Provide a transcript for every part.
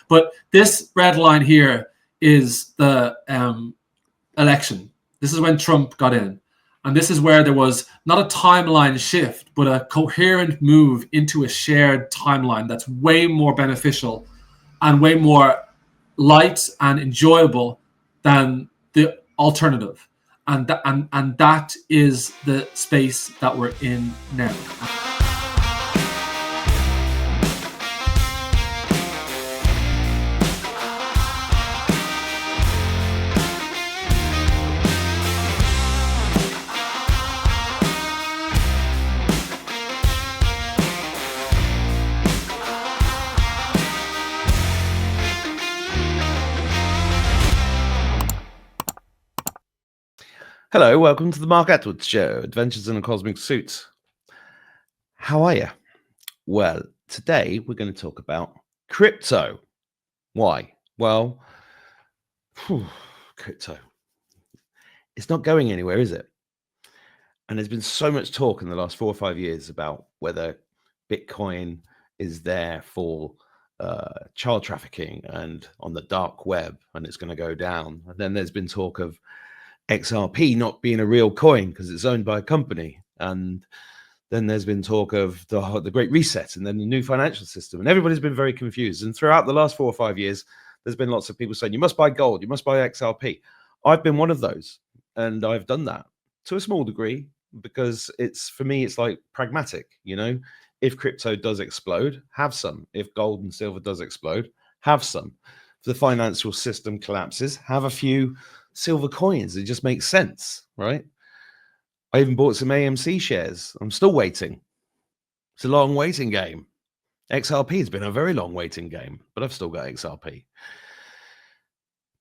But this red line here is the election. This is when Trump got in. And this is where there was not a timeline shift, but a coherent move into a shared timeline that's way more beneficial and way more light and enjoyable than the alternative. And that is the space that we're in now. Hello, welcome to the Mark Atwood Show, Adventures in a Cosmic Suit. How are you? Well, today we're going to talk about crypto. Why? Well, crypto. It's not going anywhere, is it? And there's been so much talk in the last 4 or 5 years about whether Bitcoin is there for child trafficking and on the dark web, and it's going to go down. And then there's been talk of XRP not being a real coin because it's owned by a company. And then there's been talk of the Great Reset and then the new financial system. And everybody's been very confused. And throughout the last 4 or 5 years, there's been lots of people saying, you must buy gold, you must buy XRP. I've been one of those. And I've done that to a small degree because for me, it's like pragmatic, you know. If crypto does explode, have some. If gold and silver does explode, have some. If the financial system collapses, have a few silver coins. It just makes sense, right? I even bought some AMC shares. I'm still waiting. It's a long waiting game. XRP has been a very long waiting game, but I've still got XRP.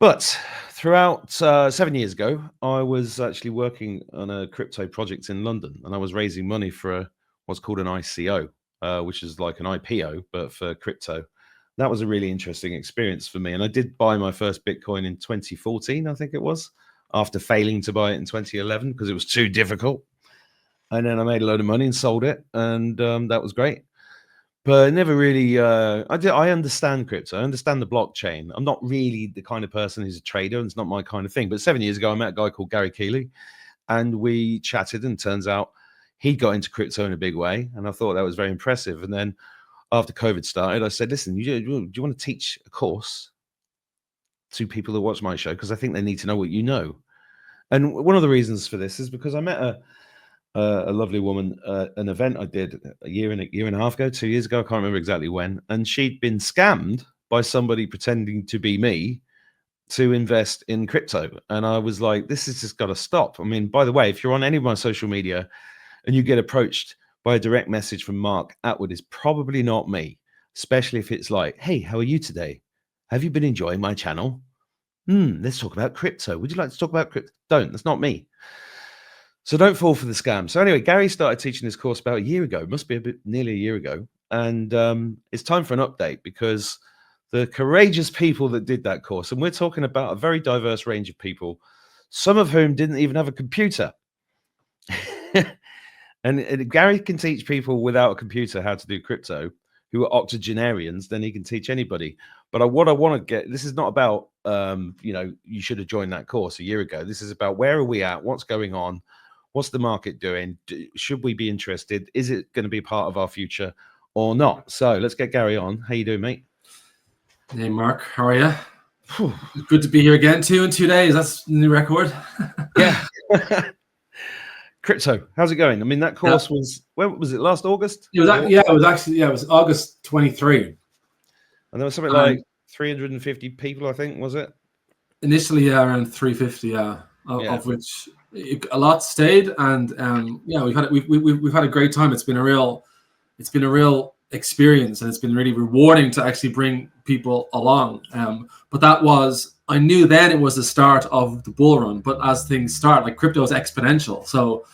But throughout 7 years ago, I was actually working on a crypto project in London, and I was raising money for what's called an ICO, which is like an IPO, but for crypto. That was a really interesting experience for me. And I did buy my first Bitcoin in 2014, I think it was, after failing to buy it in 2011 because it was too difficult. And then I made a load of money and sold it. And that was great. But never really, I understand crypto. I understand the blockchain. I'm not really the kind of person who's a trader, and it's not my kind of thing. But 7 years ago, I met a guy called Kealy, and we chatted, and turns out he got into crypto in a big way. And I thought that was very impressive. And then after COVID started, I said, listen, do you want to teach a course to people that watch my show? Because I think they need to know what you know. And one of the reasons for this is because I met a lovely woman at an event I did a year and a half ago, 2 years ago. I can't remember exactly when. And she'd been scammed by somebody pretending to be me to invest in crypto. And I was like, this has just got to stop. I mean, by the way, if you're on any of my social media and you get approached by a direct message from Mark Atwood, is probably not me, especially if it's like, hey, how are you today? Have you been enjoying my channel? Let's talk about crypto. Would you like to talk about crypto? Don't, that's not me. So don't fall for the scam. So anyway, Gary started teaching this course about a year ago, must be nearly a year ago. And it's time for an update because the courageous people that did that course, and we're talking about a very diverse range of people, some of whom didn't even have a computer. And Gary can teach people without a computer how to do crypto who are octogenarians, then he can teach anybody. But what I want to get, this is not about, you should have joined that course a year ago. This is about where are we at? What's going on? What's the market doing? Should we be interested? Is it going to be part of our future or not? So let's get Gary on. How you doing, mate? Hey, Mark. How are you? Good to be here again. 2 in 2 days. That's a new record. Yeah. Crypto, how's it going? I mean, that course was, when was it, last August? It was August 23. And there was something like 350 people, I think, was it? Initially, around 350, of which a lot stayed, and we've had a great time. It's been a real experience, and it's been really rewarding to actually bring people along. But I knew then it was the start of the bull run. But as things start, like crypto is exponential, so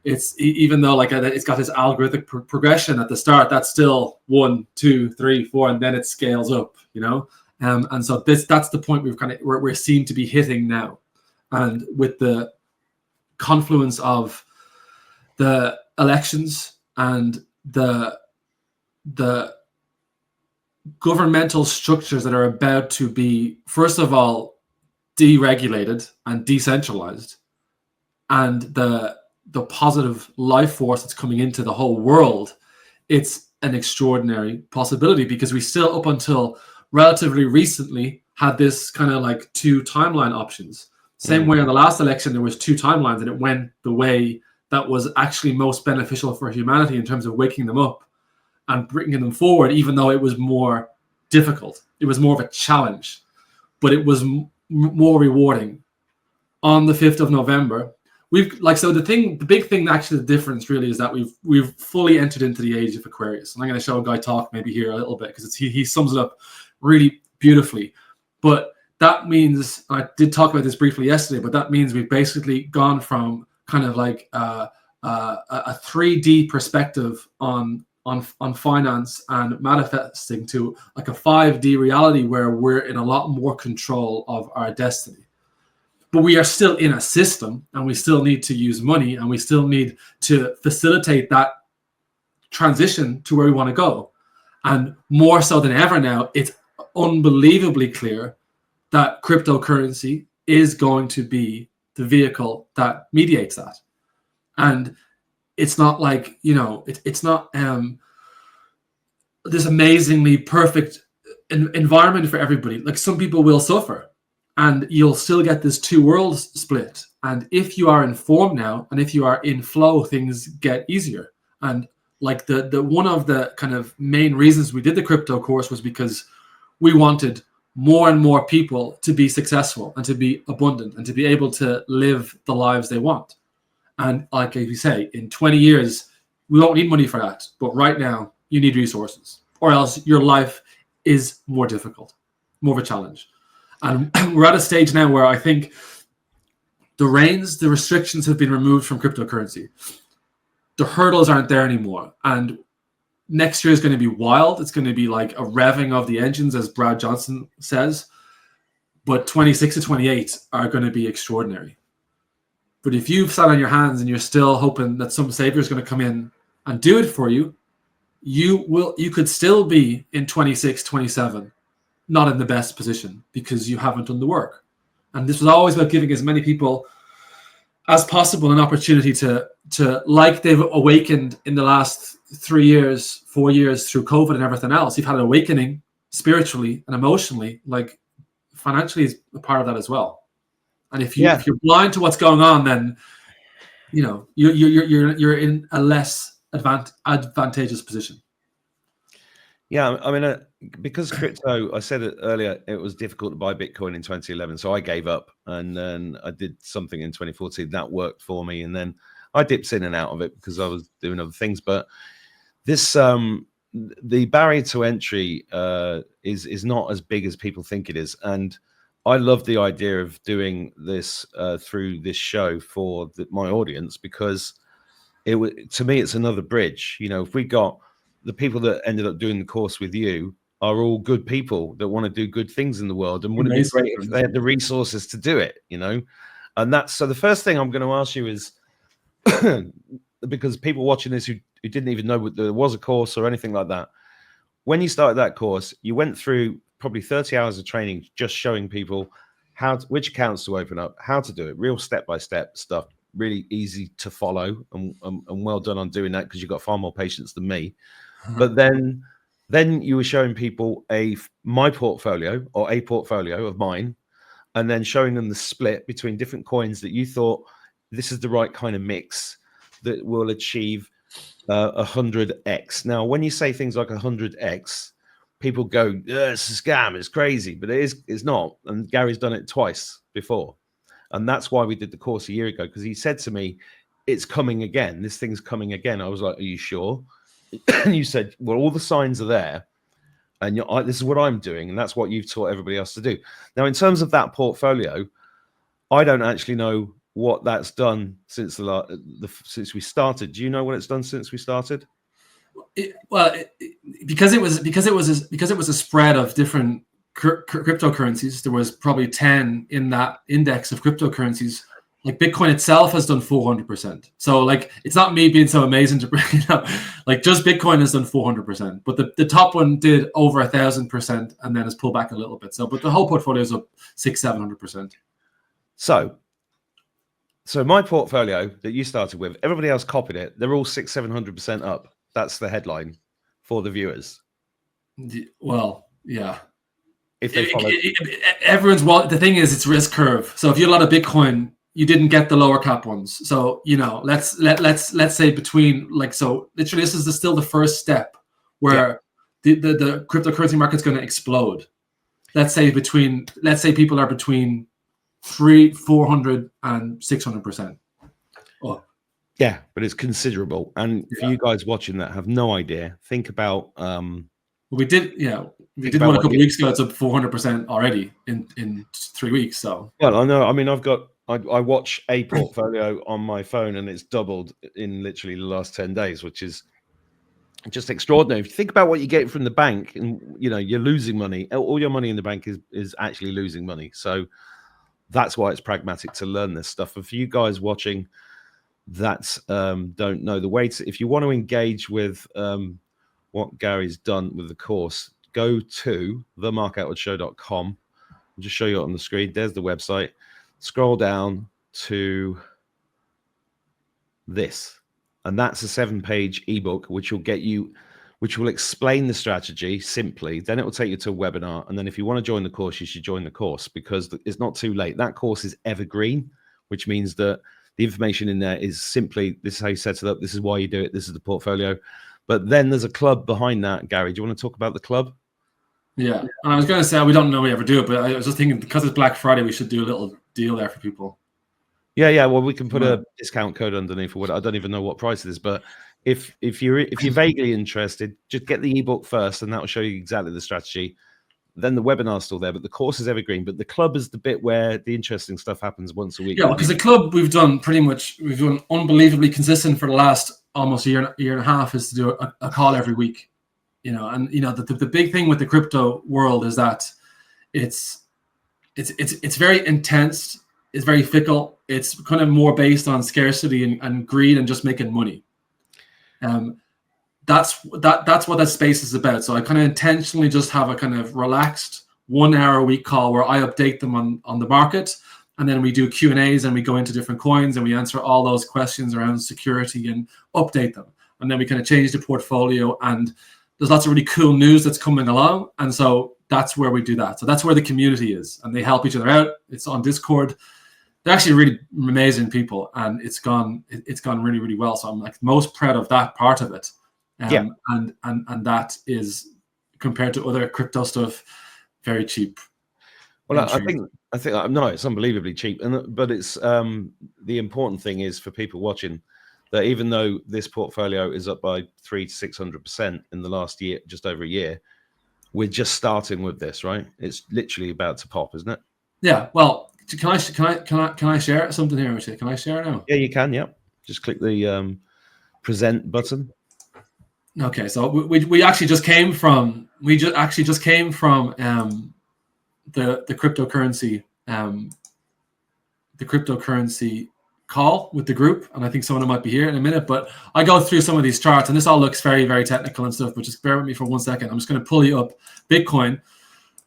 it's, even though like it's got this algorithmic progression at the start, that's still 1, 2, 3, 4, and then it scales up, you know. And so that's the point we're seem to be hitting now, and with the confluence of the elections and the governmental structures that are about to be, first of all, deregulated and decentralized, and the positive life force that's coming into the whole world, it's an extraordinary possibility, because we still, up until relatively recently, had this kind of like two timeline options. Same way in the last election, there was two timelines, and it went the way that was actually most beneficial for humanity in terms of waking them up and bringing them forward, even though it was more difficult. It was more of a challenge, but it was more rewarding. On the 5th of November, the big thing, actually, the difference really is that we've fully entered into the age of Aquarius. And I'm going to show a guy talk maybe here a little bit, because he sums it up really beautifully. But that means, I did talk about this briefly yesterday, but that means we've basically gone from kind of like a 3D perspective on finance and manifesting to like a 5D reality, where we're in a lot more control of our destiny. But we are still in a system, and we still need to use money, and we still need to facilitate that transition to where we want to go. And more so than ever now, it's unbelievably clear that cryptocurrency is going to be the vehicle that mediates that. And it's not like, it's not this amazingly perfect environment for everybody. Like, some people will suffer, and you'll still get this two worlds split. And if you are informed now, and if you are in flow, things get easier. And like the one of the kind of main reasons we did the crypto course was because we wanted more and more people to be successful and to be abundant and to be able to live the lives they want. And like you say, in 20 years, we won't need money for that. But right now, you need resources, or else your life is more difficult, more of a challenge. And we're at a stage now where I think the restrictions have been removed from cryptocurrency. The hurdles aren't there anymore. And next year is going to be wild. It's going to be like a revving of the engines, as Brad Johnson says. But 26 to 28 are going to be extraordinary. But if you've sat on your hands and you're still hoping that some savior is going to come in and do it for you, you could still be in 26, 27, not in the best position, because you haven't done the work. And this was always about giving as many people as possible an opportunity to like they've awakened in the last 3 years, 4 years through COVID and everything else. You've had an awakening spiritually and emotionally, like financially is a part of that as well. And if you're blind to what's going on, then you're in a less advantageous position. Yeah, I mean, because crypto, I said it earlier, it was difficult to buy Bitcoin in 2011, so I gave up, and then I did something in 2014 that worked for me, and then I dipped in and out of it because I was doing other things. But this, the barrier to entry is not as big as people think it is, and I love the idea of doing this through this show for my audience, because to me it's another bridge. If we got the people that ended up doing the course with you are all good people that want to do good things in the world, and wouldn't it be great if they had the resources to do it, And that's so the first thing I'm going to ask you is, because people watching this who didn't even know there was a course or anything like that, when you started that course, you went through probably 30 hours of training just showing people which accounts to open up, how to do it, real step-by-step stuff, really easy to follow, and well done on doing that, because you've got far more patience than me. But then you were showing people my portfolio, or a portfolio of mine, and then showing them the split between different coins that you thought this is the right kind of mix that will achieve 100x. Now, when you say things like 100x, people go, it's a scam, it's crazy, but it's not. And Gary's done it twice before. And that's why we did the course a year ago, because he said to me, it's coming again. This thing's coming again. I was like, are you sure? And you said, well, all the signs are there, and this is what I'm doing, and that's what you've taught everybody else to do. Now, in terms of that portfolio, I don't actually know what that's done since since we started. Do you know what it's done since we started? Because it was a spread of different cryptocurrencies. There was probably 10 in that index of cryptocurrencies. like Bitcoin itself has done 400%. So like, it's not me being so amazing to bring it up. Like just Bitcoin has done 400%, but the top one did over 1,000% and then has pulled back a little bit. So, but the whole portfolio is up 600-700%. So my portfolio that you started with, everybody else copied it. They're all 600-700% up. That's the headline for the viewers. Well, yeah. If they follow, everyone's the thing is, it's risk curve. So if you had a lot of Bitcoin, you didn't get the lower cap ones. So let's say between so literally this is still the first step where the cryptocurrency market's going to explode. Let's say people are between 400 and 600%. Oh. Yeah, but it's considerable. And for you guys watching that have no idea, think about we did one a couple of weeks ago. It's up 400% already in 3 weeks. So I know. I mean, I watch a portfolio on my phone and it's doubled in literally the last 10 days, which is just extraordinary. If you think about what you get from the bank, and you're losing money. All your money in the bank is actually losing money. So that's why it's pragmatic to learn this stuff. And for you guys watching that don't know the way to, if you want to engage with what Gary's done with the course, go to themarkatwoodshow.com. I'll just show you it on the screen. There's the website. Scroll down to this, and that's a 7-page ebook which will explain the strategy simply. Then it will take you to a webinar, and then if you want to join the course, you should join the course because it's not too late. That course is evergreen, which means that the information in there is simply, this is how you set it up, this is why you do it, this is the portfolio. But then there's a club behind that. Gary, do you want to talk about the club? Yeah, and I was going to say, we don't know we ever do it, but I was just thinking because it's Black Friday, we should do a little deal there for people. Yeah. Well, we can put a discount code underneath for what, I don't even know what price it is, but if you're vaguely interested, just get the ebook first, and that will show you exactly the strategy. Then the webinar's still there, but the course is evergreen. But the club is the bit where the interesting stuff happens once a week. Yeah, because the club we've done unbelievably consistent for the last almost year and a half is to do a call every week. The big thing with the crypto world is that it's very intense. It's very fickle. It's kind of more based on scarcity and greed and just making money. That's what that space is about. So I kind of intentionally just have a kind of relaxed 1 hour a week call where I update them on the market, and then we do Q&As and we go into different coins and we answer all those questions around security and update them. And then we kind of change the portfolio, and there's lots of really cool news that's coming along. And so that's where we do that. So that's where the community is, and they help each other out. It's on Discord. They're actually really amazing people, and it's gone really, really well. So I'm like most proud of that part of it. And that is, compared to other crypto stuff, very cheap. Well, I think no, it's unbelievably cheap, but it's the important thing is for people watching that even though this portfolio is up by 300 to 600% in the last year, just over a year, we're just starting with this, right? It's literally about to pop, isn't it? Yeah. Well, can I share something here with you? Can I share now? Yeah, you can. Yeah, just click the present button. Okay, so we actually just came from the cryptocurrency call with the group, and I think someone might be here in a minute. But I go through some of these charts, and this all looks very, very technical and stuff. But just bear with me for 1 second. I'm just going to pull you up Bitcoin,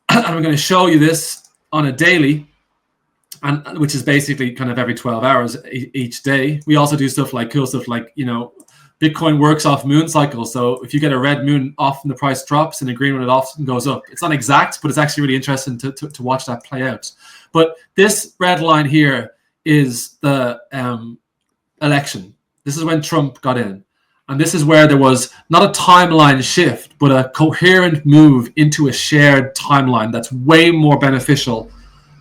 and I'm going to show you this on a daily, and which is basically kind of every 12 hours each day. We also do cool stuff like Bitcoin works off moon cycles. So if you get a red moon, often the price drops, and a green one, it often goes up. It's not exact, but it's actually really interesting to watch that play out. But this red line here is the election. This is when Trump got in. And this is where there was not a timeline shift, but a coherent move into a shared timeline that's way more beneficial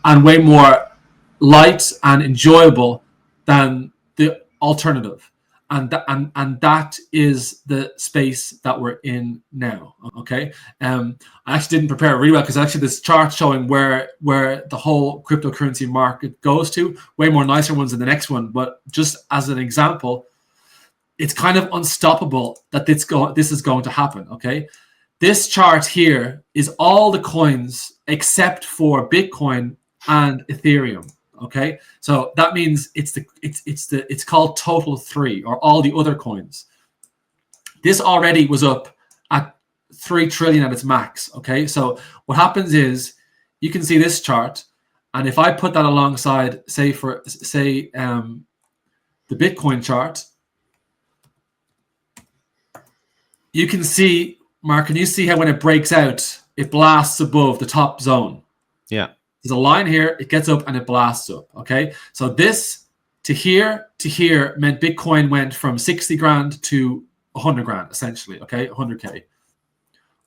and way more light and enjoyable than the alternative. And that is the space that we're in now. Okay, I actually didn't prepare it really well because actually this chart showing where the whole cryptocurrency market goes to, way more nicer ones than the next one. But just as an example, it's kind of unstoppable that this is going to happen. Okay, this chart here is all the coins except for Bitcoin and Ethereum. Okay, so that means it's called total 3, or all the other coins. This already was up at 3 trillion at its max. Okay, so what happens is you can see this chart, and if I put that alongside, say the Bitcoin chart, you can see, Mark, can you see how when it breaks out, it blasts above the top zone? Yeah. There's a line here, it gets up and it blasts up. Okay, so this to here meant Bitcoin went from 60 grand to 100 grand, essentially. Okay, 100K.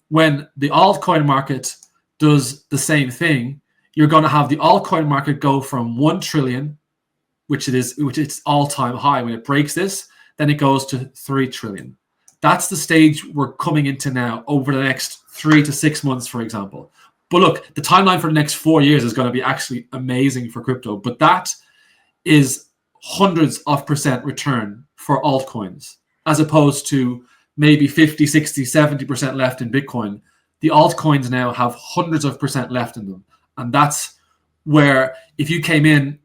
When the altcoin market does the same thing, you're going to have the altcoin market go from 1 trillion, which it's all-time high. When it breaks this, then it goes to 3 trillion. That's the stage we're coming into now over the next 3 to 6 months, for example. But look, the timeline for the next 4 years is going to be actually amazing for crypto. But that is hundreds of % return for altcoins, as opposed to maybe 50, 60, 70% left in Bitcoin. The altcoins now have hundreds of % left in them. And that's where, if you came in,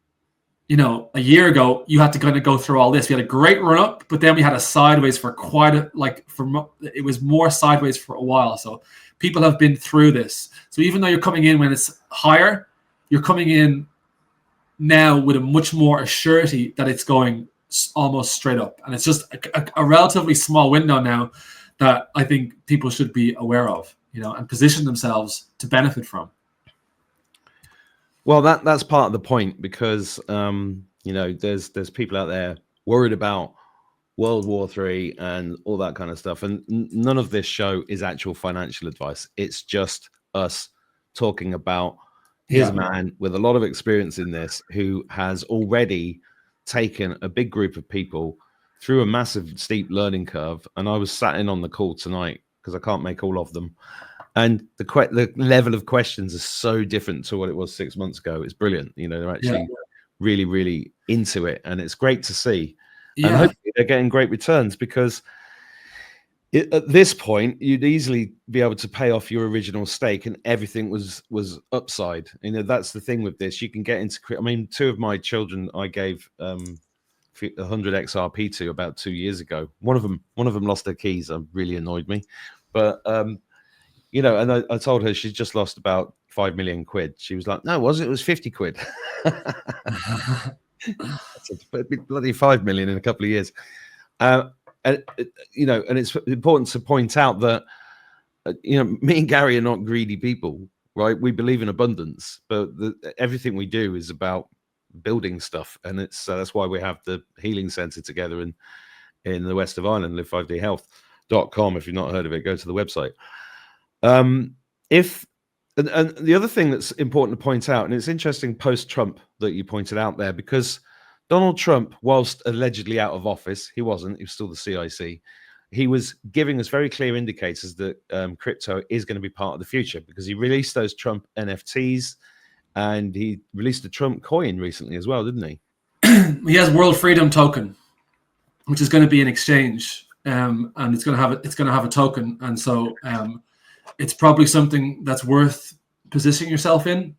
a year ago, you had to kind of go through all this. We had a great run up, but then we had a sideways for it was more sideways for a while. So people have been through this. So even though you're coming in when it's higher, you're coming in now with a much more assurity that it's going almost straight up. And it's just a relatively small window now that I think people should be aware of, and position themselves to benefit from. Well, that's part of the point, because there's people out there worried about World War III and all that kind of stuff, and none of this show is actual financial advice. It's just us talking about here's a man with a lot of experience in this who has already taken a big group of people through a massive steep learning curve. And I was sat in on the call tonight because I can't make all of them. And the level of questions is so different to what it was 6 months ago. It's brilliant. They're actually really, really into it. And it's great to see. Yeah. And hopefully they're getting great returns, because at this point, you'd easily be able to pay off your original stake and everything was upside. That's the thing with this. You can get into, 2 of my children I gave 100 XRP to about 2 years ago. One of them lost their keys. It really annoyed me. But, and I told her she'd just lost about 5 million quid. She was like, no, it was 50 quid. It'd be bloody 5 million in a couple of years. And it's important to point out that, me and Gary are not greedy people, right? We believe in abundance, but everything we do is about building stuff. And that's why we have the healing center together in the west of Ireland, live5dhealth.com. If you've not heard of it, go to the website. And the other thing that's important to point out, and it's interesting post-Trump that you pointed out there, because Donald Trump, whilst allegedly out of office, he wasn't, he was still the CIC. He was giving us very clear indicators that crypto is going to be part of the future, because he released those Trump NFTs and he released the Trump coin recently as well, didn't he? He has World Freedom Token, which is going to be an exchange, and it's going to have a token, and so it's probably something that's worth positioning yourself in.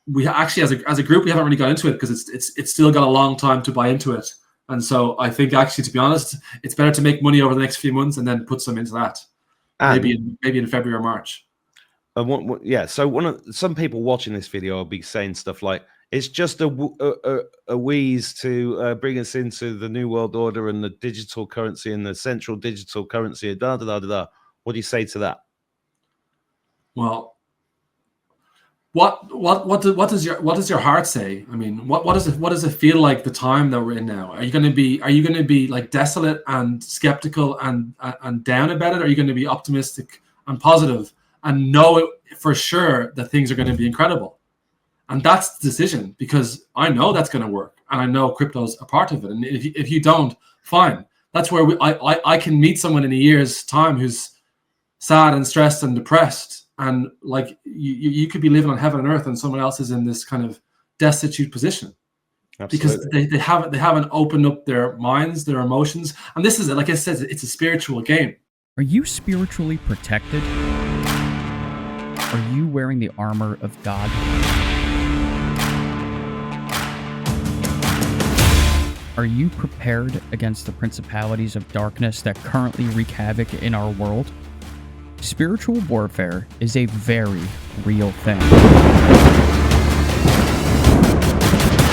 We actually, as a group, we haven't really got into it because it's still got a long time to buy into it, and so I think actually, to be honest, it's better to make money over the next few months and then put some into that, maybe in February or March. So some people watching this video will be saying stuff like, it's just a wheeze to bring us into the new world order and the digital currency and the central digital currency. Da da da da da. What do you say to that? Well, what does your heart say? I mean, what does it feel like the time that we're in now? Are you going to be like desolate and skeptical and down about it? Or are you going to be optimistic and positive and know for sure that things are going to be incredible? And that's the decision, because I know that's going to work, and I know crypto's a part of it. And if you don't, fine. That's where I can meet someone in a year's time who's sad and stressed and depressed, and like you could be living on heaven and earth, and someone else is in this kind of destitute position. Absolutely. Because they haven't opened up their minds, their emotions, and this is, like I said, it's a spiritual game. Are you spiritually protected? Are you wearing the armor of God? Are you prepared against the principalities of darkness that currently wreak havoc in our world? Spiritual warfare is a very real thing.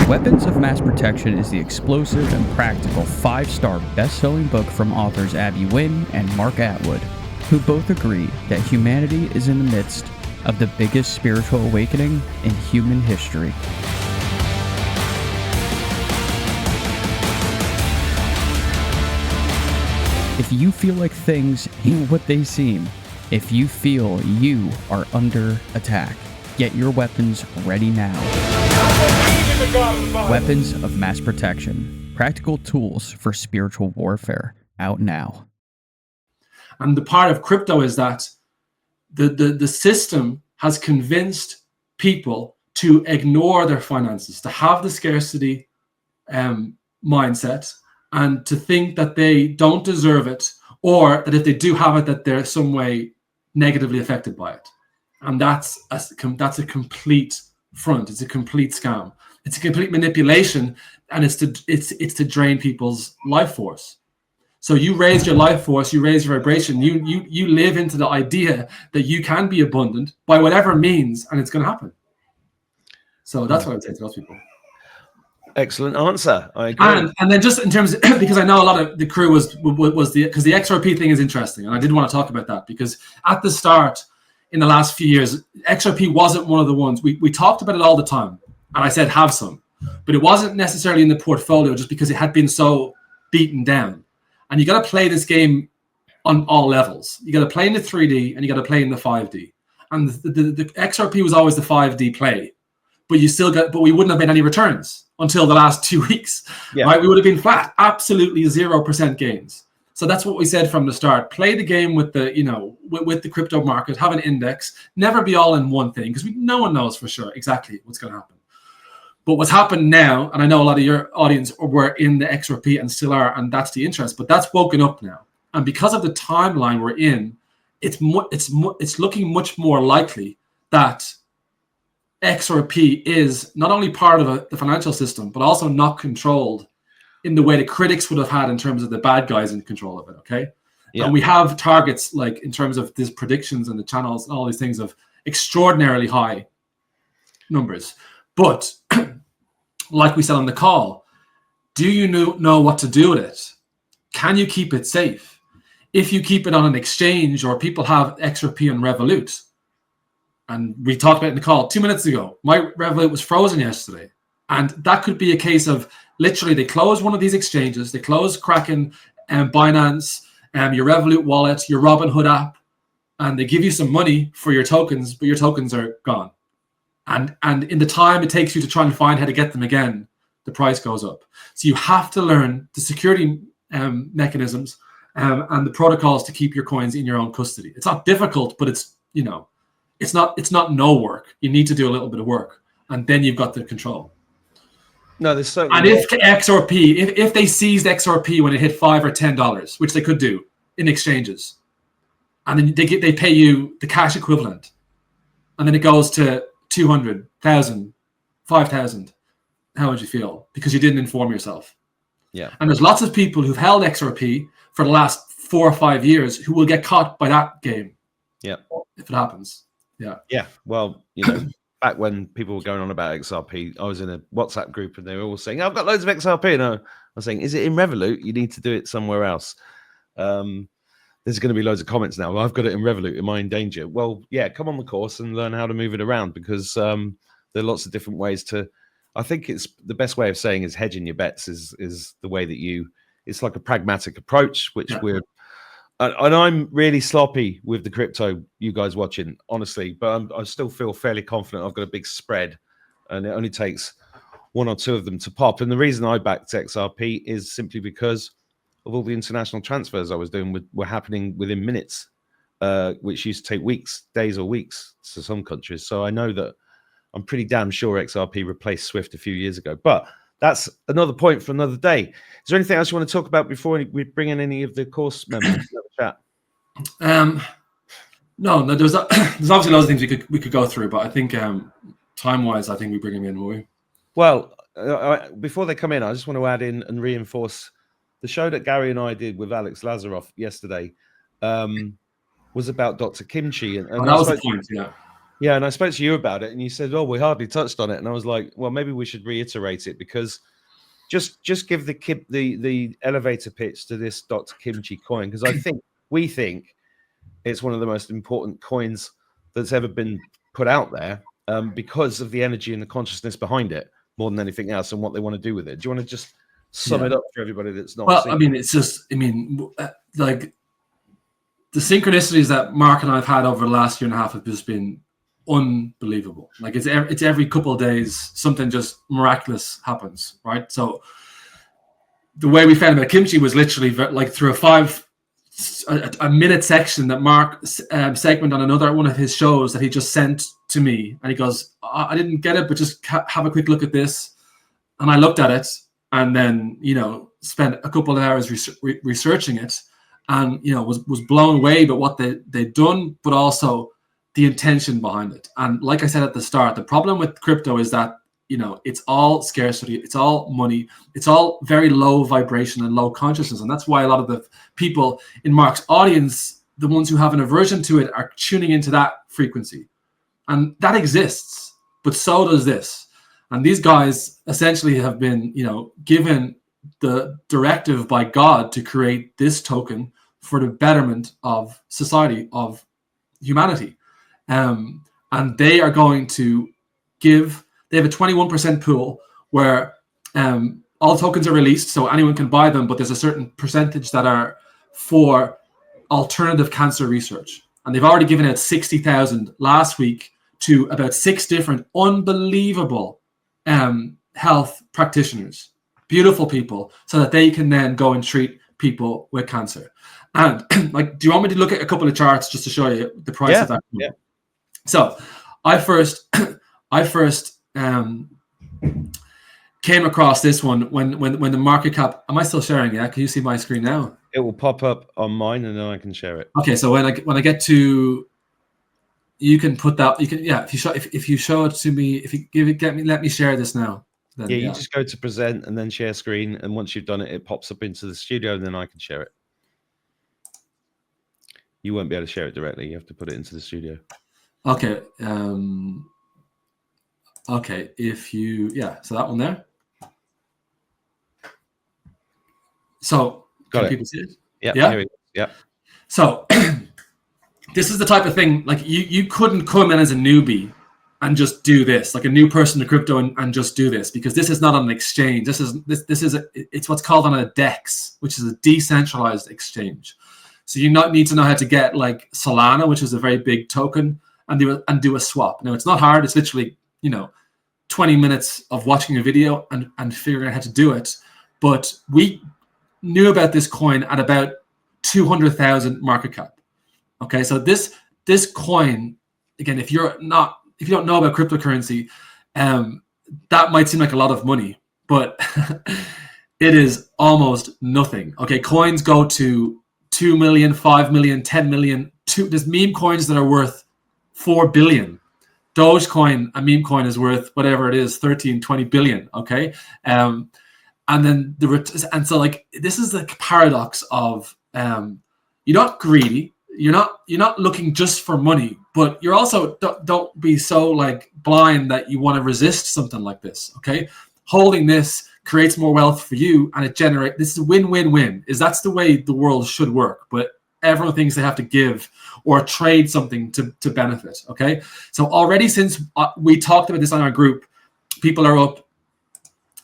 Weapons of Mass Protection is the explosive and practical 5-star best-selling book from authors Abby Wynn and Mark Atwood, who both agree that humanity is in the midst of the biggest spiritual awakening in human history. If you feel like things ain't what they seem, if you feel you are under attack, get your weapons ready now. Weapons of Mass Protection. Practical tools for spiritual warfare. Out now. And the part of crypto is that the system has convinced people to ignore their finances, to have the scarcity mindset, and to think that they don't deserve it, or that if they do have it, that they're some way negatively affected by it. And that's a complete front. It's a complete scam. It's a complete manipulation, and it's to drain people's life force. So you raise your life force, you raise your vibration, you live into the idea that you can be abundant by whatever means, and it's going to happen. So that's what I'd say to those people. Excellent answer. I agree. And then just in terms of, because I know a lot of the crew was because the XRP thing is interesting, and I did want to talk about that because at the start in the last few years, XRP wasn't one of the ones we talked about it all the time, and I said have some, but it wasn't necessarily in the portfolio just because it had been so beaten down. And you got to play this game on all levels. You got to play in the 3D and you got to play in the 5D. And the XRP was always the 5D play, but we wouldn't have made any returns until the last 2 weeks, right? We would have been flat, absolutely 0% gains. So that's what we said from the start. Play the game with the, with the crypto market, have an index, never be all in one thing, because no one knows for sure exactly what's going to happen. But what's happened now, and I know a lot of your audience were in the XRP and still are, and that's the interest, but that's woken up now. And because of the timeline we're in, it's looking much more likely that XRP is not only part of the financial system, but also not controlled in the way the critics would have had in terms of the bad guys in control of it, okay? Yeah. And we have targets, like in terms of these predictions and the channels and all these things, of extraordinarily high numbers. But like we said on the call, do you know what to do with it? Can you keep it safe? If you keep it on an exchange, or people have XRP on Revolut, and we talked about it in the call 2 minutes ago, my Revolut was frozen yesterday. And that could be a case of literally they close one of these exchanges, they close Kraken and Binance, your Revolut wallet, your Robinhood app, and they give you some money for your tokens, but your tokens are gone. And in the time it takes you to try and find how to get them again, the price goes up. So you have to learn the security mechanisms and the protocols to keep your coins in your own custody. It's not difficult, but it's not no work. You need to do a little bit of work, and then you've got the control. No, there's certainly. And if XRP, if they seized XRP when it hit $5 or $10, which they could do in exchanges, and then they pay you the cash equivalent, and then it goes to 200,000, 5,000, how would you feel? Because you didn't inform yourself. Yeah. And there's lots of people who've held XRP for the last 4 or 5 years who will get caught by that game. Yeah. If it happens. Yeah. Yeah. Well, back when people were going on about XRP, I was in a WhatsApp group and they were all saying, I've got loads of XRP. And I was saying, is it in Revolut? You need to do it somewhere else. There's going to be loads of comments now. Well, I've got it in Revolut. Am I in danger? Well, yeah, come on the course and learn how to move it around, because there are lots of different ways to. I think it's the best way of saying is hedging your bets is the way that it's like a pragmatic approach, which and I'm really sloppy with the crypto, you guys watching, honestly, but I still feel fairly confident I've got a big spread, and it only takes 1 or 2 of them to pop. And the reason I backed XRP is simply because of all the international transfers I was doing were happening within minutes, which used to take weeks, days or weeks to some countries. So I know that I'm pretty damn sure XRP replaced SWIFT a few years ago. But that's another point for another day. Is there anything else you want to talk about before we bring in any of the course members to the chat? No, there's obviously lots of things we could go through, but I think time-wise, I think we bring him in, will we? Well, before they come in, I just want to add in and reinforce the show that Gary and I did with Alex Lazaroff yesterday was about Dr. Kimchi. And that was the point, yeah. Yeah, and I spoke to you about it, and you said, "Oh, we hardly touched on it." And I was like, "Well, maybe we should reiterate it, because just give the elevator pitch to this Dr. Kimchi coin, because we think it's one of the most important coins that's ever been put out there, because of the energy and the consciousness behind it, more than anything else, and what they want to do with it." Do you want to just sum it up for everybody that's not? Well, I mean, it's just, like, the synchronicities that Mark and I have had over the last year and a half have just been unbelievable. Like, it's every couple of days something just miraculous happens, right? So the way we found about Kimchi was literally like through a minute section that Mark segment on another one of his shows that he just sent to me, and he goes, "I didn't get it, but just have a quick look at this." And I looked at it, and then spent a couple of hours researching it, and was blown away by what they'd done, but also the intention behind it. And like I said at the start, the problem with crypto is that it's all scarcity, it's all money, it's all very low vibration and low consciousness. And that's why a lot of the people in Mark's audience, the ones who have an aversion to it, are tuning into that frequency. And that exists, but so does this. And these guys essentially have been, given the directive by God to create this token for the betterment of society, of humanity. And they are going to they have a 21% pool where all tokens are released, so anyone can buy them, but there's a certain percentage that are for alternative cancer research. And they've already given out 60,000 last week to about 6 different unbelievable health practitioners, beautiful people, so that they can then go and treat people with cancer. And like, do you want me to look at a couple of charts just to show you the price of that? Yeah. So I first came across this one when the market cap. Am I still sharing? Yeah, can you see my screen now? It will pop up on mine, and then I can share it. Okay, so when I get to, you can put that. You can if you show it to me, if you let me share this now. Then, you just go to present and then share screen, and once you've done it, it pops up into the studio, and then I can share it. You won't be able to share it directly. You have to put it into the studio. Okay. Okay. So that one there. So can people see it? Yeah. Yeah. Here it is. Yeah. So this is the type of thing, like you couldn't come in as a newbie and just do this, like a new person to crypto, and just do this, because this is not on an exchange. It's what's called on a DEX, which is a decentralized exchange. So you need to know how to get like Solana, which is a very big token, and do a swap. Now, it's not hard. It's literally 20 minutes of watching a video and figuring out how to do it. But we knew about this coin at about 200,000 market cap. Okay, so this coin, again, if you don't know about cryptocurrency, that might seem like a lot of money, but it is almost nothing. Okay, coins go to 2 million, 5 million, 10 million. There's meme coins that are worth 4 billion. Dogecoin, a meme coin, is worth whatever it is, 13, 20 billion. Okay, and then so like, this is the paradox of you're not greedy. You're not looking just for money, but you're also don't be so like blind that you want to resist something like this. Okay, holding this creates more wealth for you, and this is a win-win-win. That's the way the world should work, but everyone thinks they have to give or trade something to benefit. Okay, so already since we talked about this on our group, people are up.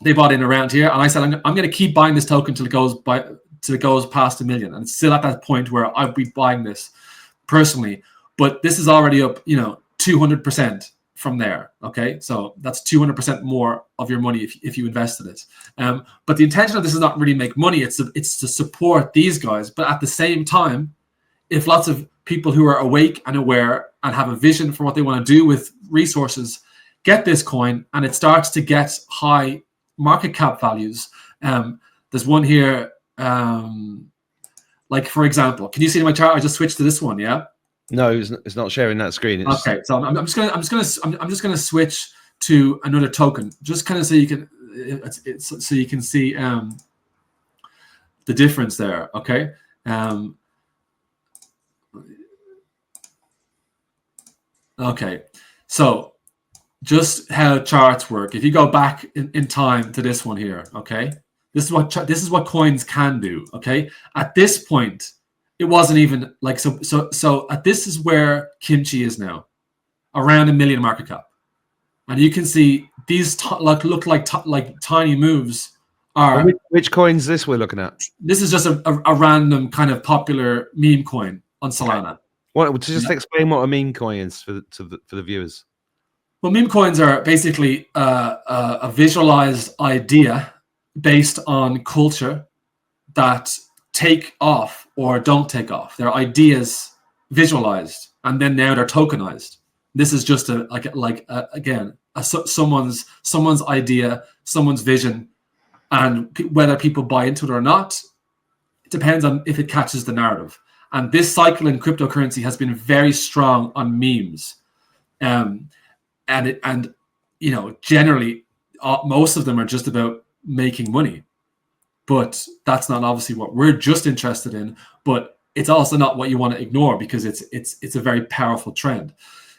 They bought in around here, and I said I'm going to keep buying this token till it goes past 1 million, and it's still at that point where I'd be buying this personally. But this is already up 200% from there. Okay, so that's 200% more of your money if you invested it. But the intention of this is not really make money. It's to support these guys. But at the same time, if lots of people who are awake and aware and have a vision for what they want to do with resources get this coin, and it starts to get high market cap values. There's one here. Like, for example, can you see my chart? I just switched to this one. Yeah. No, it's not sharing that screen. Okay, so I'm just gonna switch to another token, just kind of so you can it's so you can see the difference there. Okay. Okay. So just how charts work. If you go back in time to this one here, okay, this is what coins can do. Okay, at this point, it wasn't even like so. This is where Kimchi is now, around $1 million market cap, and you can see these look like tiny moves. Are which coins this we're looking at? This is just a random kind of popular meme coin on Solana. Okay. What to just explain what a meme coin is for the viewers? Well, meme coins are basically a visualized idea based on culture that take off or don't take off. They're ideas visualized, and then now they're tokenized. This is just someone's idea, someone's vision, and whether people buy into it or not, it depends on if it catches the narrative. And this cycle in cryptocurrency has been very strong on memes. And generally, most of them are just about making money. But that's not obviously what we're just interested in. But it's also not what you want to ignore, because it's a very powerful trend.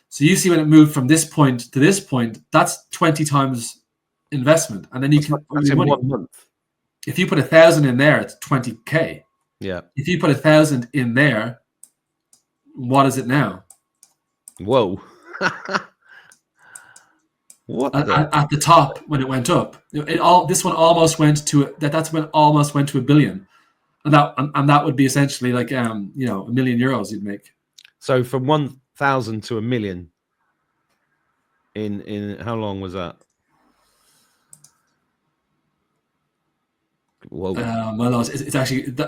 So you see when it moved from this point to this point, that's 20 times investment, and then you can that's in 1 month. If you put 1,000 in there, it's 20K. Yeah. If you put 1,000 in there, what is it now? Whoa. What at the top when it went up? This one almost went to that's when it almost went to $1 billion, and that would be essentially like €1 million you'd make. So from 1,000 to $1 million in how long was that? Whoa. Well, it's actually it's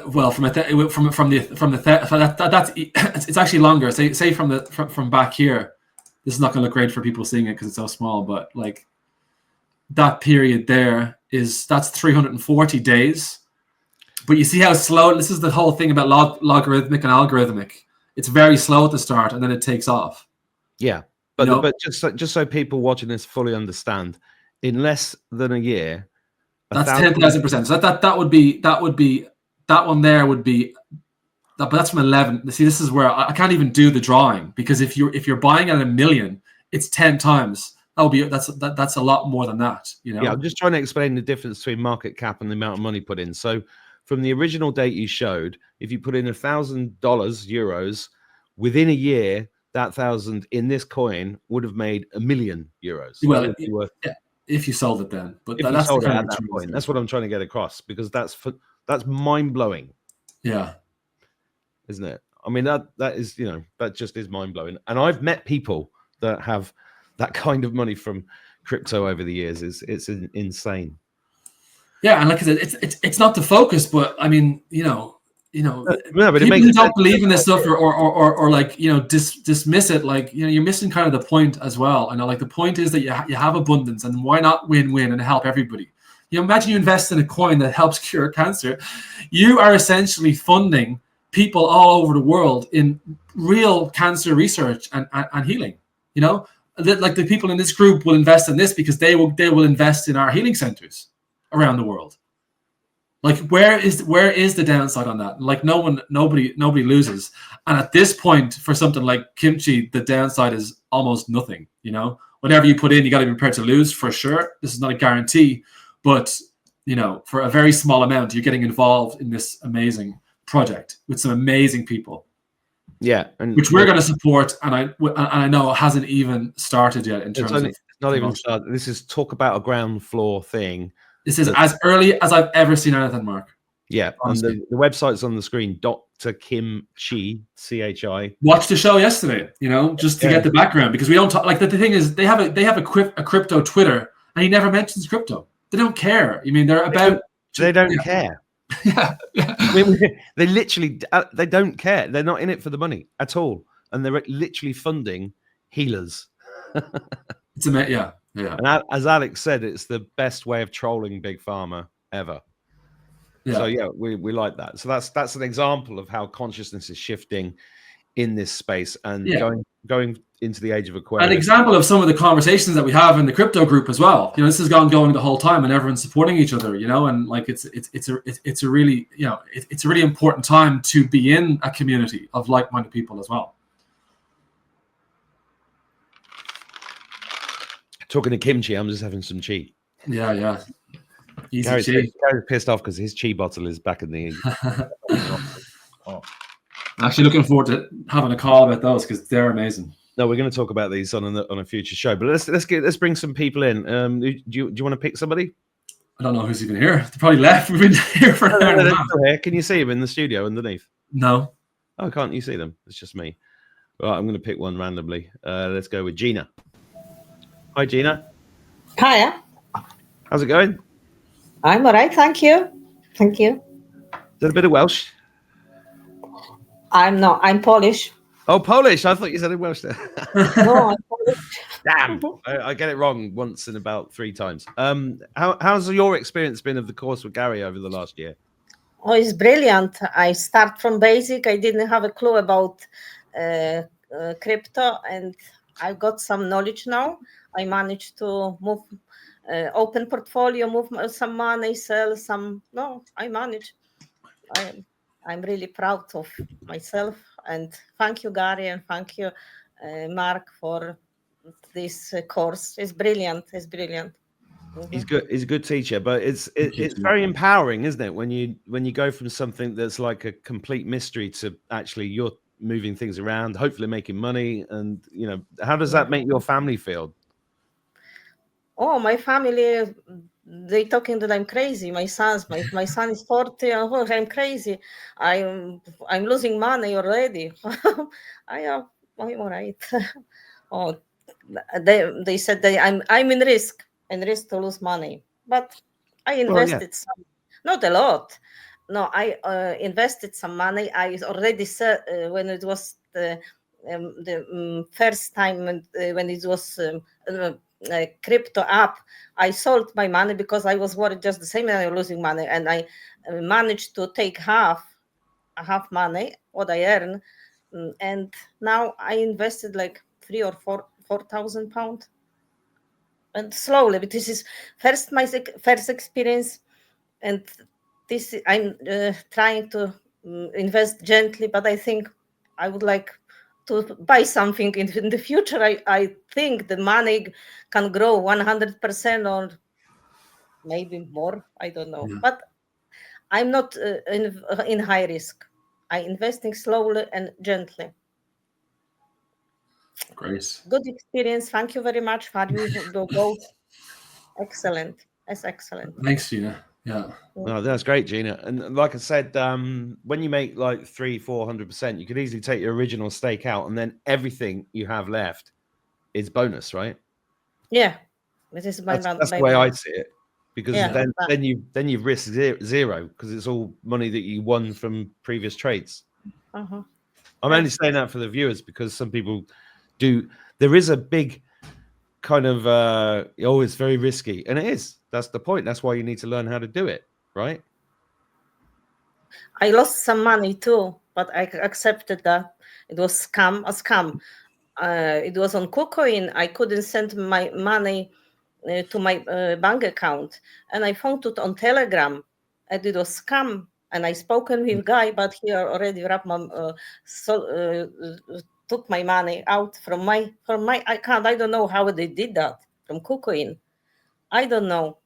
actually longer. Say from back here. This is not going to look great for people seeing it because it's so small, but like that period there that's 340 days. But you see how slow. This is the whole thing about logarithmic and algorithmic. It's very slow at the start, and then it takes off. Yeah, but just so people watching this fully understand, in less than a year. That's 10,000%. So that would be that one there would be that, but that's from 11. See, this is where I can't even do the drawing, because if you're buying at $1 million, it's 10 times. That's a lot more than that. Yeah, I'm just trying to explain the difference between market cap and the amount of money put in. So from the original date you showed, if you put in €1,000 within a year, that 1,000 in this coin would have made €1 million. Well, if you sold it then, but that's the kind of that point. That's what I'm trying to get across, because that's mind blowing. Yeah, isn't it? I mean, that is that just is mind blowing. And I've met people that have that kind of money from crypto over the years. It's insane. Yeah, and like I said, it's not the focus, but I mean, no, but people who don't believe in this stuff or like dismiss it, like you're missing kind of the point as well. I know, like the point is that you have abundance, and why not win-win and help everybody? Imagine you invest in a coin that helps cure cancer. You are essentially funding people all over the world in real cancer research and healing. Like the people in this group will invest in this because they will invest in our healing centers around the world. Like where is the downside on that? Like nobody loses. And at this point, for something like Kimchi, the downside is almost nothing. Whatever you put in, you got to be prepared to lose for sure. This is not a guarantee, but for a very small amount, you're getting involved in this amazing project with some amazing people. Yeah, which we're going to support, and I know it hasn't even started yet in terms of. It's not even started. This is talk about a ground floor thing. This is as early as I've ever seen anything, Mark. Yeah, honestly. And the website's on the screen. Dr. Kimchi, CHI. Watched the show yesterday, just to get the background, because we don't talk. Like the thing is, they have a crypto Twitter, and he never mentions crypto. They don't care. I mean, they're about. They don't care. Yeah. I mean, they literally they don't care. They're not in it for the money at all, and they're literally funding healers. It's amazing. Yeah. And as Alex said, it's the best way of trolling big pharma ever. Yeah. So we like that. So that's an example of how consciousness is shifting in this space and going into the age of Aquarius. An example of some of the conversations that we have in the crypto group as well. This has gone going the whole time, and everyone's supporting each other. And like it's a really it's a really important time to be in a community of like-minded people as well. Talking to Kimchi, I'm just having some chi. Yeah. Easy Gary's chi. pissed off because his chi bottle is back in the. I'm actually looking forward to having a call about those because they're amazing. No, we're going to talk about these on a future show, but let's bring some people in. Do you want to pick somebody? I don't know who's even here. They probably left. We've been here for an hour. Can you see them in the studio underneath? No. Oh, can't you see them? It's just me. Right, I'm going to pick one randomly. Let's go with Gina. Hi, Gina. Hiya. How's it going? I'm all right, thank you. Thank you. Is that a bit of Welsh? I'm not. I'm Polish. Oh, Polish. I thought you said in Welsh there. No, I'm Polish. Damn. I get it wrong once in about 3 times. How's your experience been of the course with Gary over the last year? Oh, it's brilliant. I start from basic. I didn't have a clue about crypto, and I got some knowledge now. I managed to move, open portfolio, move some money, sell some. No, I managed. I'm really proud of myself, and thank you, Gary, and thank you, Mark, for this course. It's brilliant. It's brilliant. Mm-hmm. He's good. He's a good teacher, but it's very empowering, isn't it? When you go from something that's like a complete mystery to actually you're moving things around, hopefully making money, and how does that make your family feel? Oh, my family, they talking that I'm crazy. My son is 40. Oh, I'm crazy. I'm losing money already. I'm all right. Oh, they said that I'm in risk to lose money, but I invested some, not a lot. No, I invested some money. I already said when it was the first time when it was crypto up, I sold my money because I was worried just the same, and I was losing money, and I managed to take half money what I earn, and now I invested like 3,000 or 4,000 pounds, and slowly. But this is my first experience, and this I'm trying to invest gently, but I think I would like to buy something in the future. I think the money can grow 100% or maybe more. I don't know. Yeah. But I'm not in high risk. I'm investing slowly and gently. Great. Good experience. Thank you very much for both. Excellent. That's excellent. Thanks, Gina. Yeah. No, that's great, Gina. And like I said, when you make like 300-400%, you could easily take your original stake out, and then everything you have left is bonus, right? Yeah, this is that's the way I see it, because then you've risked zero because it's all money that you won from previous trades. I'm only saying that for the viewers because some people do. There is a big kind of it's very risky, and it is. That's the point. That's why you need to learn how to do it, right? I lost some money too, but I accepted that it was a scam. It was on KuCoin. I couldn't send my money to my bank account, and I found it on Telegram, and it was scam. And I spoken with guy, but he already took my money out from my account. I don't know how they did that from KuCoin. I don't know.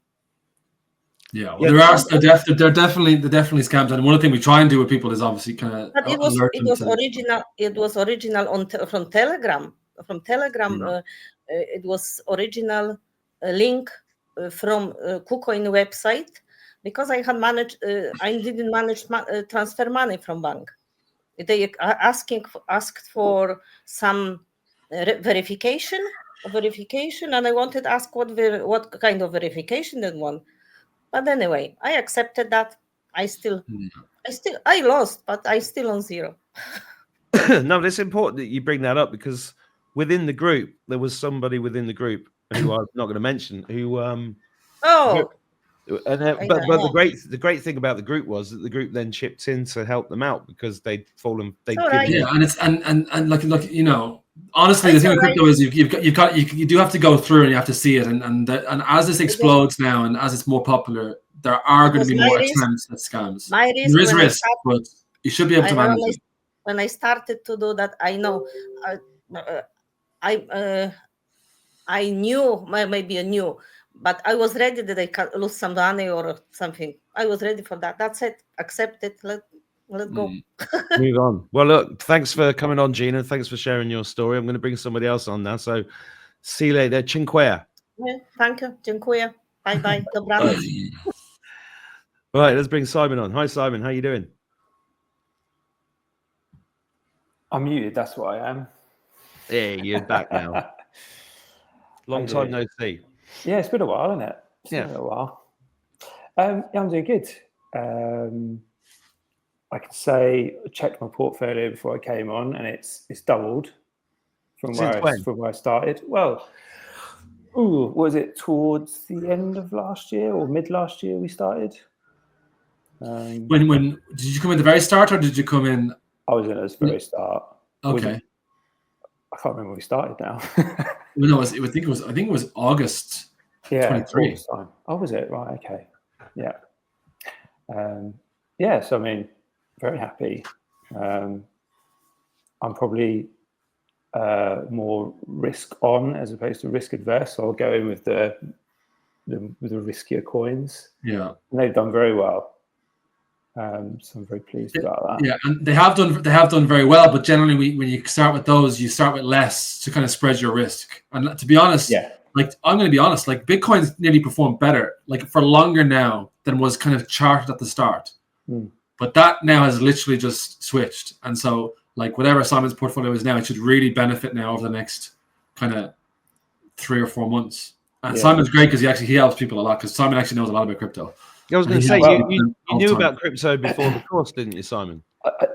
Yeah, well, they're definitely scams, and one thing we try and do with people is obviously kind of. But it was original. It was original from Telegram. From Telegram, it was original link from KuCoin website, because I had managed. I didn't manage transfer money from bank. They asked for some verification, and I wanted to ask what kind of verification they want. But anyway, I accepted that. I lost, but I still on zero. No, but it's important that you bring that up, because within the group, there was somebody within the group who I'm not going to mention the great thing about the group was that the group then chipped in to help them out because they'd fallen. And it's and like Honestly, the thing with crypto is you do have to go through and you have to see it, and as this explodes now and as it's more popular, there are going to be more attempts at scams. There is risk, but you should be able to manage it. When I started to do that, I know I knew, maybe I knew, but I was ready that I can lose some money or something. I was ready for that. That's it. Accept it. Let go. Move on. Well, look, thanks for coming on, Gina. Thanks for sharing your story. I'm going to bring somebody else on now. So, see you later. Dziękuję. Yeah, thank you. Dziękuję. Bye-bye. Dobranoc. All right, let's bring Simon on. Hi, Simon. How you doing? I'm muted. That's what I am. Yeah, you're back now. Long time no see. Yeah, it's been a while, isn't it? It's been a while. Yeah, I'm doing good. I could say I checked my portfolio before I came on, and it's doubled from where I started. Well, was it towards the end of last year or mid last year we started? When did you come in the very start, or did you come in? I was in at the very start. Okay. I can't remember when we started now. No, I think it was August. Yeah, 23. Oh, was it? Right. Okay. Yeah. Yeah. So I mean, very happy. I'm probably more risk on as opposed to risk adverse. So I'll go in with the riskier coins. Yeah, and they've done very well. So I'm very pleased about that. Yeah, and they have done very well. But generally, when you start with those, you start with less to kind of spread your risk. And to be honest, like I'm going to be honest, like Bitcoin's nearly performed better, like for longer now than was kind of charted at the start. But that now has literally just switched, and so like whatever Simon's portfolio is now, it should really benefit now over the next kind of 3 or 4 months. And Simon's great because he helps people a lot, because Simon actually knows a lot about crypto. I was going to say, you knew about crypto before the course, didn't you, Simon?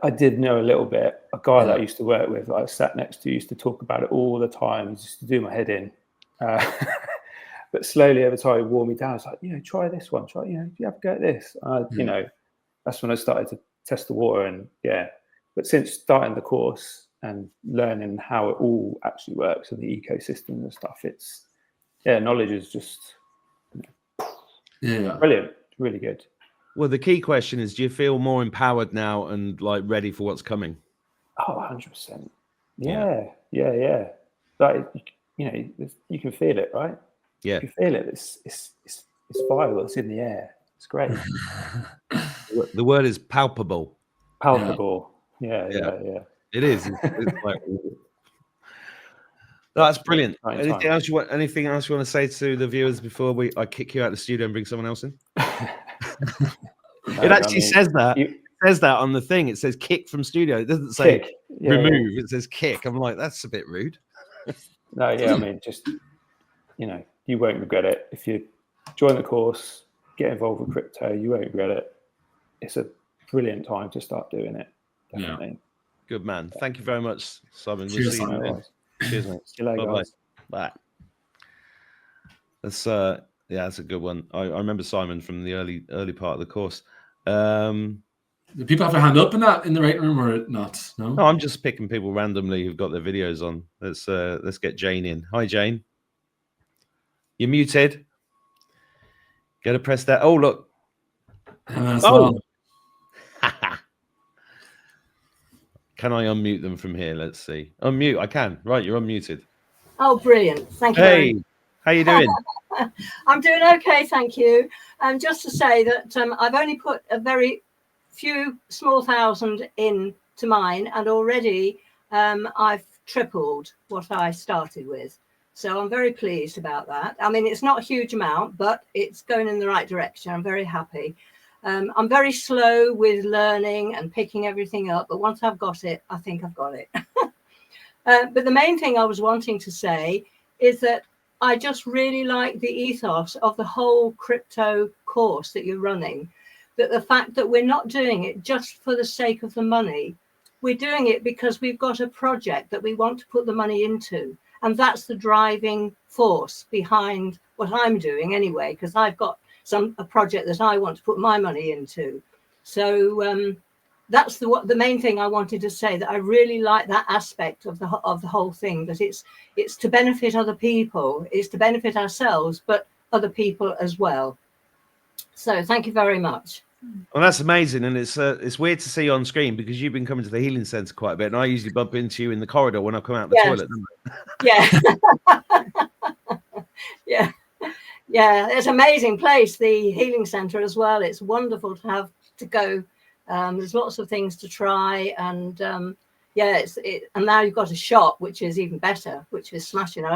I did know a little bit. A guy that I used to work with, I sat next to, used to talk about it all the time, just to do my head in. But slowly over time, it wore me down. It's like, try this one. Try, you have a go at this. That's when I started to test the water. And but since starting the course and learning how it all actually works and the ecosystem and stuff, it's knowledge is just brilliant. Really good. Well, the key question is, do you feel more empowered now and like ready for what's coming? Oh, 100%. Yeah. Like, you can feel it, right? Yeah. You can feel it. It's viral. It's in the air. It's great. The word is palpable. Palpable. Yeah. It is. It's like, that's brilliant. Anything else you want to say to the viewers before I kick you out of the studio and bring someone else in? It actually says that. It says that on the thing. It says kick from studio. It doesn't say remove. It says kick. I'm like, that's a bit rude. No, I mean, just you won't regret it if you join the course, get involved with crypto. You won't regret it. It's a brilliant time to start doing it. Definitely. Yeah. Good man. Thank you very much, Simon. Cheers, we'll see you mate. Cheers, mate. See you later, guys. Bye. That's that's a good one. I remember Simon from the early part of the course. Do people have their hand up in the right room or not? No, I'm just picking people randomly who've got their videos on. Let's get Jane in. Hi, Jane. You're muted. Go to press that. Oh, look. Well. Can I unmute them from here? Let's see. Unmute. I can. Right, you're unmuted. Oh, brilliant. Thank you. Hey, how you doing? I'm doing okay, thank you. Just to say that I've only put a very few small thousand into mine, and already I've tripled what I started with. So I'm very pleased about that. I mean, it's not a huge amount, but it's going in the right direction. I'm very happy. I'm very slow with learning and picking everything up, but once I've got it, I think I've got it. But the main thing I was wanting to say is that I just really like the ethos of the whole crypto course that you're running, that the fact that we're not doing it just for the sake of the money. We're doing it because we've got a project that we want to put the money into. And that's the driving force behind what I'm doing anyway, because I've got a project that I want to put my money into. So that's the main thing I wanted to say, that I really like that aspect of the whole thing, that it's to benefit other people, it's to benefit ourselves, but other people as well. So thank you very much. Well, that's amazing, and it's weird to see you on screen because you've been coming to the healing centre quite a bit, and I usually bump into you in the corridor when I come out of the toilet. Yeah. Yeah, it's an amazing place, the healing centre as well. It's wonderful to go. There's lots of things to try, and and now you've got a shop, which is even better, which is smashing.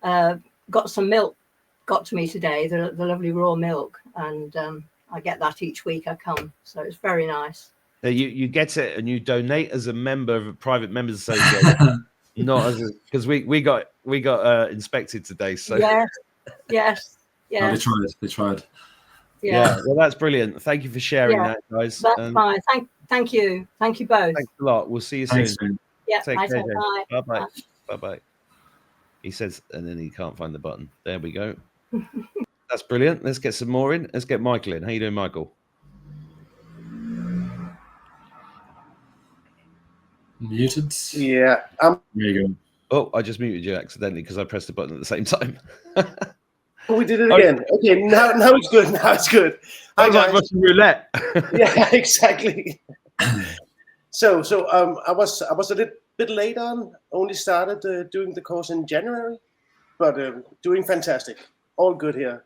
Got some milk got to me today, the lovely raw milk, and I get that each week I come, so it's very nice. You get it and you donate as a member of a private members association, not as because we got inspected today. So yes. Oh, they tried. Yeah, well, that's brilliant. Thank you for sharing that, guys. That's fine. Thank you both. Thanks a lot. We'll see you soon. Yeah, take care. bye. Bye. He says, and then he can't find the button. There we go. That's brilliant. Let's get some more in. Let's get Michael in. How you doing, Michael? Muted. Yeah. There you go. Oh, I just muted you accidentally because I pressed the button at the same time. Oh, we did it again. Okay, now it's good. Now it's good. Hi, guys. Russian roulette. Yeah, exactly. So I was a little bit late on. Only started doing the course in January, but doing fantastic. All good here.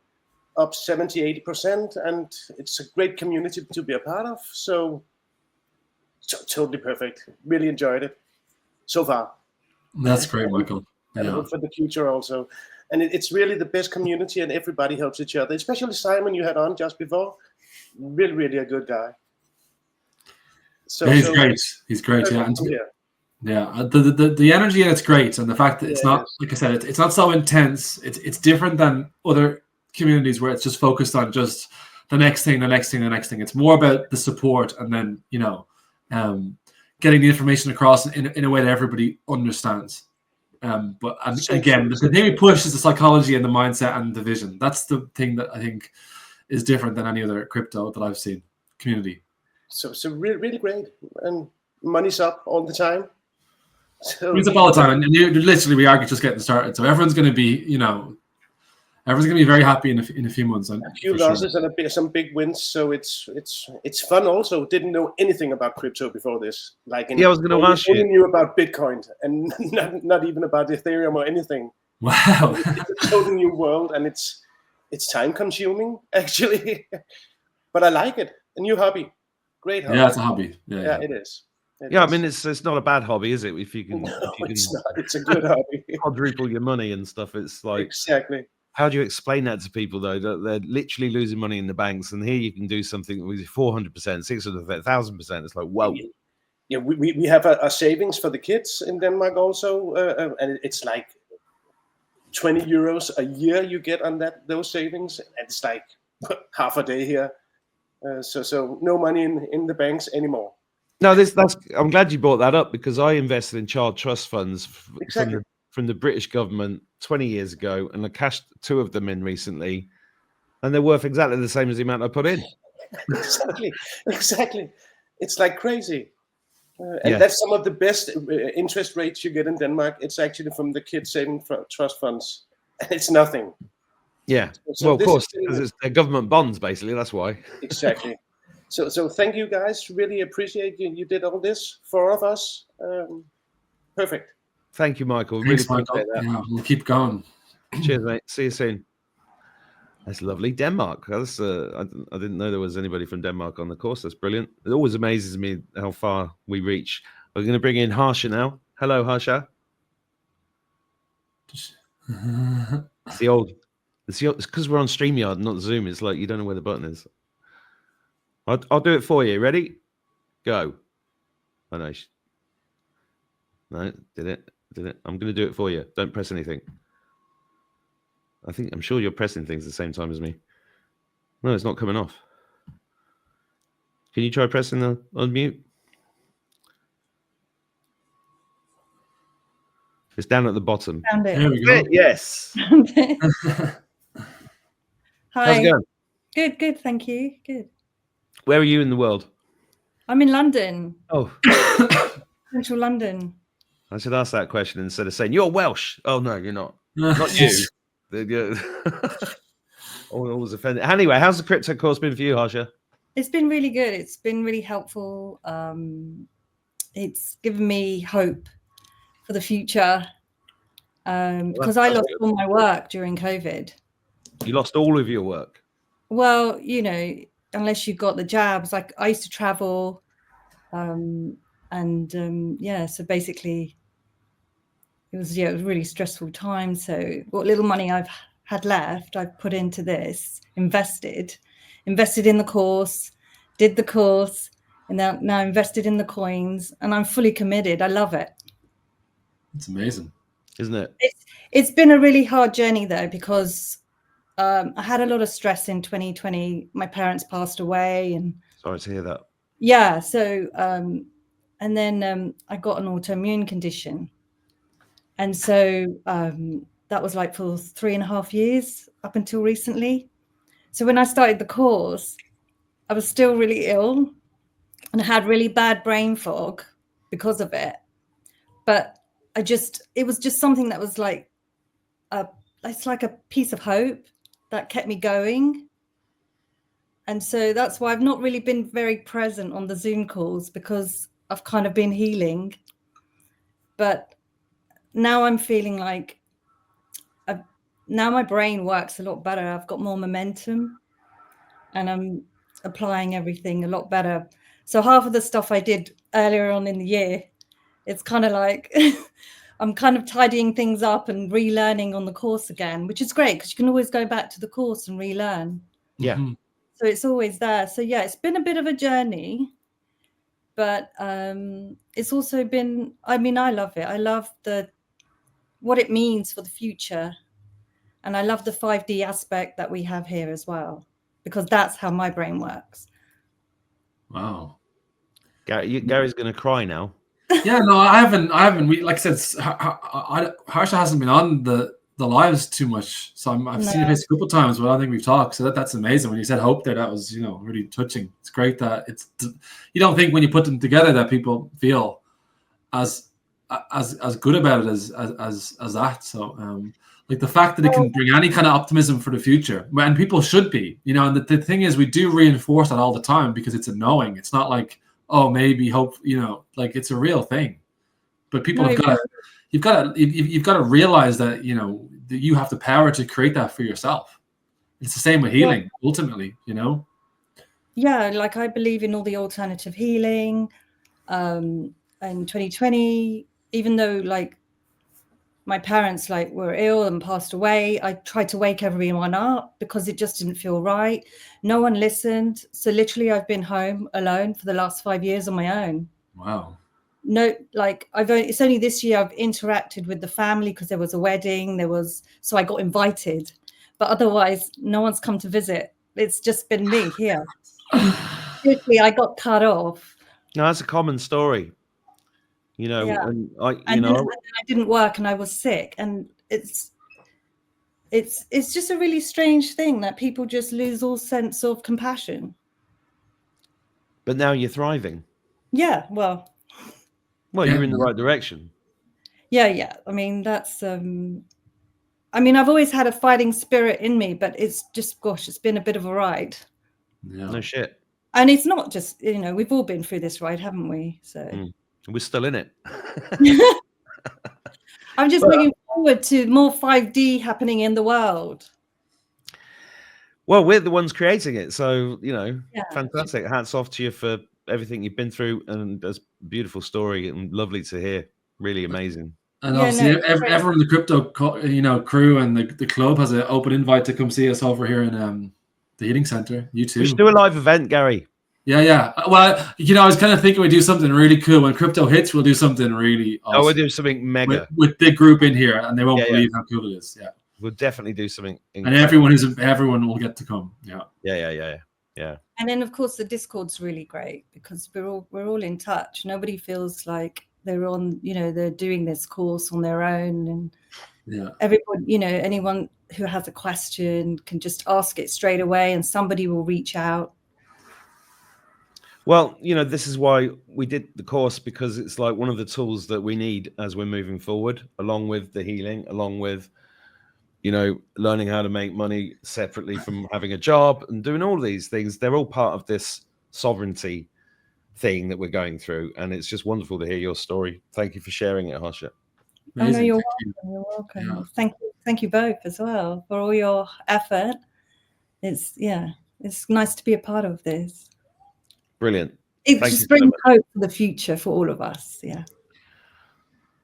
Up 70-80%, and it's a great community to be a part of. So totally perfect. Really enjoyed it so far. That's great, Michael. And I hope for the future also. And it's really the best community, and everybody helps each other. Especially Simon, you had on just before. Really, really a good guy. So he's great. He's great. Yeah. The energy in it's great, and the fact that it's not, like I said, it's not so intense. It's different than other communities where it's just focused on just the next thing. It's more about the support, and then getting the information across in a way that everybody understands. But again, the thing we push is the psychology and the mindset and the vision. That's the thing that I think is different than any other crypto that I've seen community. So really, really great, and money's up all the time. So it's up all the time, and we are just getting started. So everyone's going to be, everyone's going to be very happy in a few months. A few losses and some big wins. So it's fun. Also, didn't know anything about crypto before this. I was going to ask you. Only knew about Bitcoin and not even about Ethereum or anything. Wow, it's a totally new world, and it's time consuming actually, but I like it. A new hobby, great hobby. Yeah, it's a hobby. Yeah, it is. I mean, it's not a bad hobby, is it? If you can, it's not. It's a good hobby. Quadruple your money and stuff. It's like exactly. How do you explain that to people though? That they're literally losing money in the banks, and here you can do something with 400%, 600%, 1,000%. It's like wow. Yeah, we have a savings for the kids in Denmark also, and it's like 20 euros a year you get on those savings, and it's like half a day here. So no money in the banks anymore. No, I'm glad you brought that up, because I invested in child trust funds from the British government 20 years ago, and I cashed 2 of them in recently, and they're worth exactly the same as the amount I put in. Exactly. It's like crazy. And that's some of the best interest rates you get in Denmark. It's actually from the kids saving trust funds. It's nothing. Yeah. So of course, because it's government bonds, basically. That's why. Exactly. So thank you guys. Really appreciate you. You did all this for all of us. Perfect. Thank you, Michael. Thanks, really Michael. Yeah, we'll keep going. Cheers, mate. See you soon. That's lovely. Denmark. That's I didn't know there was anybody from Denmark on the course. That's brilliant. It always amazes me how far we reach. We're going to bring in Harsha now. Hello, Harsha. It's because we're on StreamYard, not Zoom. It's like you don't know where the button is. I'll do it for you. Ready? Go. I know. No, did it. I'm going to do it for you. Don't press anything. I'm sure you're pressing things at the same time as me. No, it's not coming off. Can you try pressing the unmute? It's down at the bottom. Found it. There we go. Yes. Hi. How's it going? Good. Thank you. Good. Where are you in the world? I'm in London, Oh, central London. I should ask that question instead of saying you're Welsh. Oh no, you're not. Not Yes. you. Always offended. Anyway, how's the crypto course been for you, Harsha? It's been really good. It's been really helpful. It's given me hope for the future because I lost all my work during COVID. You lost all of your work? Well, you know, unless you got the jabs. Like I used to travel, yeah. So basically, it was a really stressful time. So what little money I've had left, I've put into this, invested in the course, did the course, and now invested in the coins, and I'm fully committed. I love it. It's amazing, isn't it? It's been a really hard journey though, because I had a lot of stress in 2020. My parents passed away, and sorry to hear that. Yeah. So, and then I got an autoimmune condition, and so that was like for 3.5 years up until recently. So when I started the course, I was still really ill, and I had really bad brain fog because of it. But it was just something that was like it's like a piece of hope that kept me going. And so that's why I've not really been very present on the Zoom calls, because I've kind of been healing. But now I'm feeling like now my brain works a lot better. I've got more momentum and I'm applying everything a lot better. So half of the stuff I did earlier on in the year, it's kind of like I'm kind of tidying things up and relearning on the course again, which is great because you can always go back to the course and relearn. Yeah. Mm-hmm. So it's always there. So yeah, it's been a bit of a journey, but it's also been, I mean, I love it. I love what it means for the future. And I love the 5D aspect that we have here as well, because that's how my brain works. Wow. Gary's going to cry now. Yeah, no, I haven't. Like I said, Harsha hasn't been on the lives too much, so I've seen your face a couple of times, but I don't think we've talked. So that's amazing. When you said hope there, that was really touching. It's great that you don't think when you put them together that people feel as good about it as that. So like the fact that it can bring any kind of optimism for the future, and people should be, and the thing is, we do reinforce that all the time because it's a knowing. It's not like, oh, maybe hope, like it's a real thing. But people you've got to realize that, that you have the power to create that for yourself. It's the same with healing, ultimately, Yeah, like I believe in all the alternative healing. In 2020, even though like my parents were ill and passed away, I tried to wake everyone up because it just didn't feel right. No one listened. So literally I've been home alone for the last 5 years on my own. Wow. No, like it's only this year I've interacted with the family because there was a wedding, so I got invited, but otherwise no one's come to visit. It's just been me here. Literally, I got cut off. No, that's a common story. And then I didn't work and I was sick, and it's just a really strange thing that people just lose all sense of compassion. But now you're thriving. Yeah, well, you're in the right direction. Yeah. I mean, that's I've always had a fighting spirit in me, but it's just, gosh, it's been a bit of a ride. Yeah. No shit. And it's not just, we've all been through this ride, haven't we? So we're still in it. I'm just looking forward to more 5D happening in the world. Well, we're the ones creating it. So, fantastic. Hats off to you for everything you've been through. And that's a beautiful story and lovely to hear. Really amazing. And obviously everyone in the crypto, crew and the club has an open invite to come see us over here in the Healing Center. You too. We should do a live event, Gary. Yeah. Well, I was kind of thinking we'd do something really cool. When crypto hits, we'll do something really awesome. We'll do something mega. With the group in here, and they won't believe how cool it is. Yeah. We'll definitely do something incredible. And everyone will get to come. Yeah. Yeah. And then of course the Discord's really great because we're all in touch. Nobody feels like they're on, they're doing this course on their own, and everyone, anyone who has a question can just ask it straight away and somebody will reach out. Well, this is why we did the course, because it's like one of the tools that we need as we're moving forward, along with the healing, along with, learning how to make money separately from having a job and doing all these things. They're all part of this sovereignty thing that we're going through. And it's just wonderful to hear your story. Thank you for sharing it, Harsha. Oh, no, you're welcome. You're welcome. Yeah. Thank you both as well for all your effort. It's nice to be a part of this. Brilliant. It just brings hope for the future for all of us. Yeah.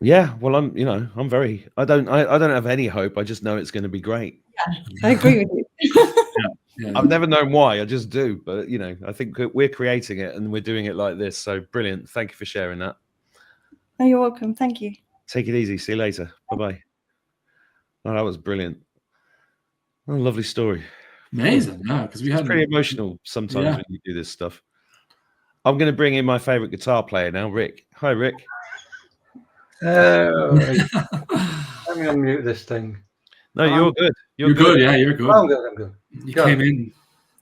Yeah. Well, I'm very. I don't have any hope. I just know it's going to be great. Yeah, I agree with you. Yeah. I've never known why. I just do. But I think we're creating it and we're doing it like this. So brilliant. Thank you for sharing that. Oh, you're welcome. Thank you. Take it easy. See you later. Bye-bye. Oh, that was brilliant. Oh, lovely story. Amazing. Yeah, because it's pretty emotional sometimes when you do this stuff. I'm going to bring in my favorite guitar player now, Rick. Hi, Rick. Let me unmute this thing. No, you're good. You're good. Yeah, you're good. I'm good. I'm good. You came in.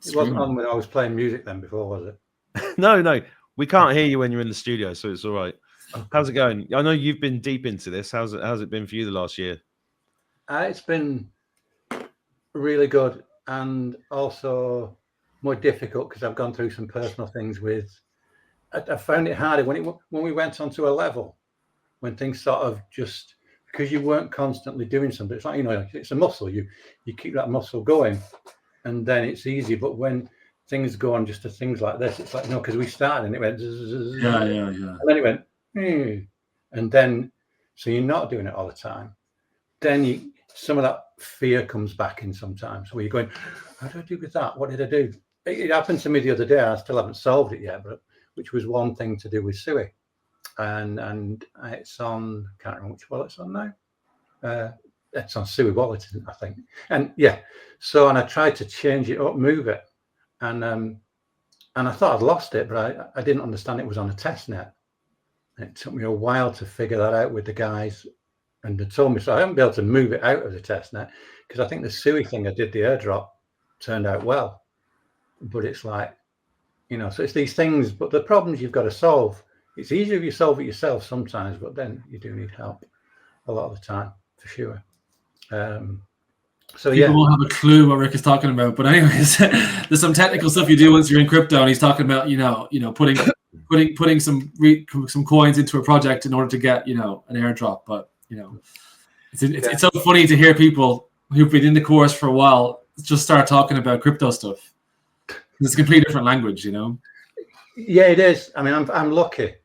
It wasn't on when I was playing music then before, was it? No. We can't hear you when you're in the studio, so it's all right. Okay. How's it going? I know you've been deep into this. How's it been for you the last year? It's been really good and also more difficult because I've gone through some personal things I found it harder when we went onto a level, when things sort of just, because you weren't constantly doing something. It's like, it's a muscle. You keep that muscle going and then it's easy. But when things go on just to things like this, it's like, no, because we started and it went, yeah. And then it went, and then, so you're not doing it all the time. Then some of that fear comes back in sometimes where you're going, how did I do with that? What did I do? It happened to me the other day. I still haven't solved it yet, but which was one thing to do with Sui. And it's on, I can't remember which wallet it's on now. It's on Sui wallet, I think. And and I tried to change it up, move it. And I thought I'd lost it, but I didn't understand it was on a test net. And it took me a while to figure that out with the guys. And they told me, so I haven't been able to move it out of the test net because I think the Sui thing I did, the airdrop, turned out well. But it's like, so it's these things, but the problems you've got to solve. It's easier if you solve it yourself sometimes, but then you do need help a lot of the time, for sure. People won't have a clue what Rick is talking about. But anyways, there's some technical stuff you do once you're in crypto, and he's talking about, putting some coins into a project in order to get, an airdrop. But it's so funny to hear people who've been in the course for a while just start talking about crypto stuff. It's a completely different language, Yeah, it is. I mean, I'm lucky.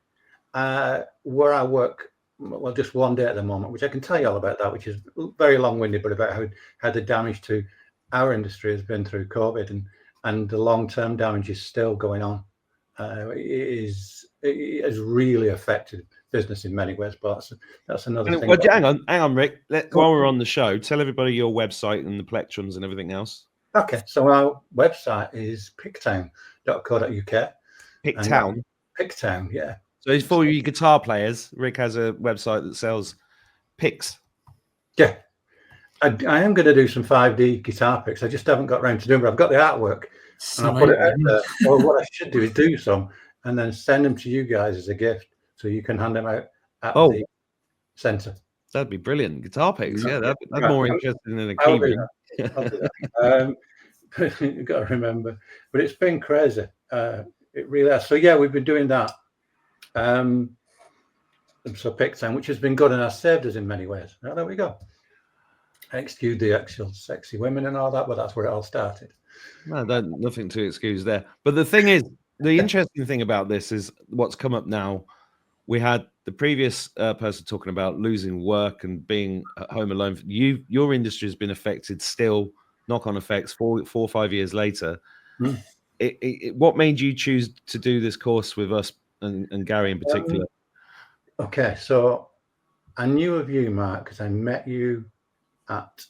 Where I work, well, just one day at the moment, which I can tell you all about that, which is very long-winded, but about how the damage to our industry has been through COVID, and the long-term damage is still going on. It has really affected business in many ways, but that's another thing. Well, hang on, Rick. While we're on the show, tell everybody your website and the plectrums and everything else. Okay, so our website is picktown.co.uk. Picktown? Picktown, yeah. So it's for you guitar players. Rick has a website that sells picks. Yeah. I am going to do some 5D guitar picks. I just haven't got around to doing it, but I've got the artwork. And I'll put it out there. Or what I should do is do some and then send them to you guys as a gift so you can hand them out at the centre. That'd be brilliant. Guitar picks, that's more interesting than a keyboard. You've got to remember. But it's been crazy. It really has. So, we've been doing that. So Picktown, which has been good and has saved us in many ways. Now, there we go. I excuse the actual sexy women and all that, but that's where it all started. No, nothing to excuse there. But the thing is, the interesting thing about this is what's come up now. We had the previous person talking about losing work and being at home alone. Your industry has been affected still, knock-on effects 4 or 5 years later. What made you choose to do this course with us and Gary in particular? Okay, so I knew of you, Mark, because I met you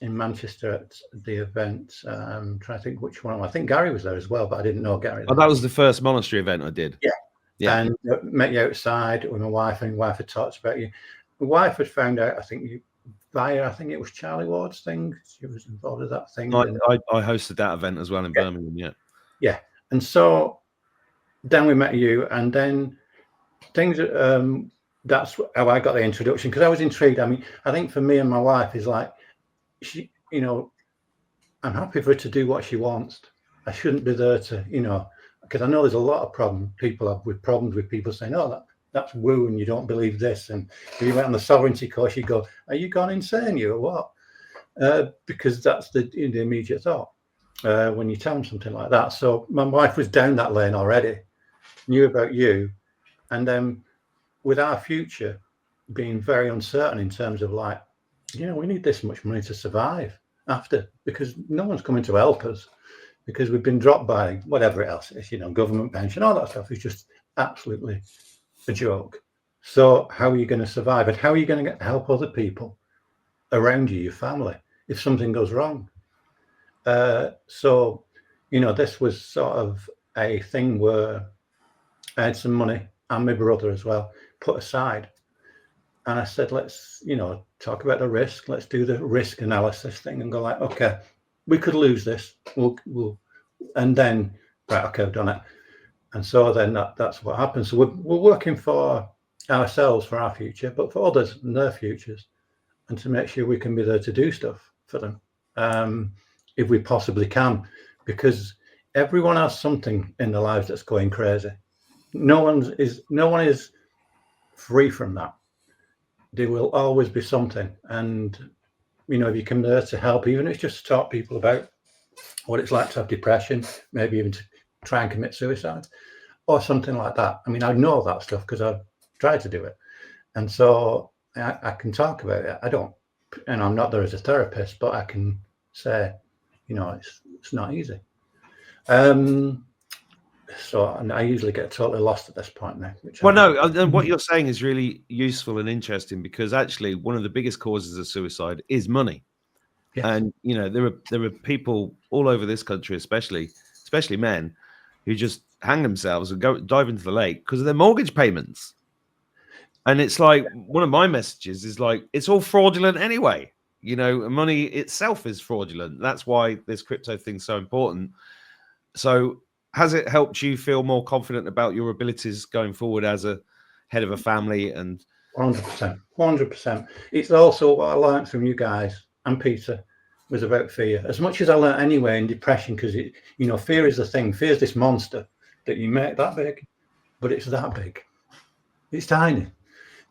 in Manchester at the event. Trying to think which one. I think Gary was there as well, but I didn't know Gary. Oh, that was the first monastery event I did. Yeah. And met you outside with my wife, and my wife had talked about you. My wife had found out, I think it was Charlie Ward's thing. She was involved with that thing. I hosted that event as well in Birmingham. Yeah. And so then we met you, and then things. That's how I got the introduction, because I was intrigued. I mean, I think for me and my wife is like, she, you know, I'm happy for her to do what she wants. I shouldn't be there to, you know, because I know there's a lot of people have with problems with people saying, oh, that's woo, and you don't believe this. And if you went on the sovereignty course, you go, are you gone insane, you or what? Because that's the immediate thought when you tell them something like that. So my wife was down that lane already, knew about you, and then with our future being very uncertain in terms of like, you know, we need this much money to survive after, because no one's coming to help us, because we've been dropped by whatever else is, you know, government pension, all that stuff is just absolutely a joke. So how are you going to survive, and how are you going to help other people around you, your family, if something goes wrong? So, you know, this was sort of a thing where I had some money, and my brother as well, put aside. And I said, let's, you know, talk about the risk. Let's do the risk analysis thing and go like, okay, we could lose this. We'll and then, right, okay, I've done it. And so then that's what happens. So we're working for ourselves, for our future, but for others and their futures, and to make sure we can be there to do stuff for them, if we possibly can, because everyone has something in their lives that's going crazy. No one is free from that. There will always be something, and you know, if you come there to help, even if it's just to talk people about what it's like to have depression, maybe even to try and commit suicide or something like that. I mean, I know that stuff because I've tried to do it, and so I can talk about it. I don't, and I'm not there as a therapist, but I can say, you know, it's not easy. So and I usually get totally lost at this point now. And what you're saying is really useful and interesting, because actually one of the biggest causes of suicide is money. Yes. And you know, there are people all over this country, especially men, who just hang themselves and dive into the lake because of their mortgage payments. And it's like, one of my messages is like, it's all fraudulent anyway. You know, money itself is fraudulent. That's why this crypto thing's so important. So has it helped you feel more confident about your abilities going forward as a head of a family? And 100%. It's also what I learned from you guys and Peter was about fear. As much as I learned anyway in depression, because you know, fear is the thing. Fear is this monster that you make that big, but it's that big. It's tiny,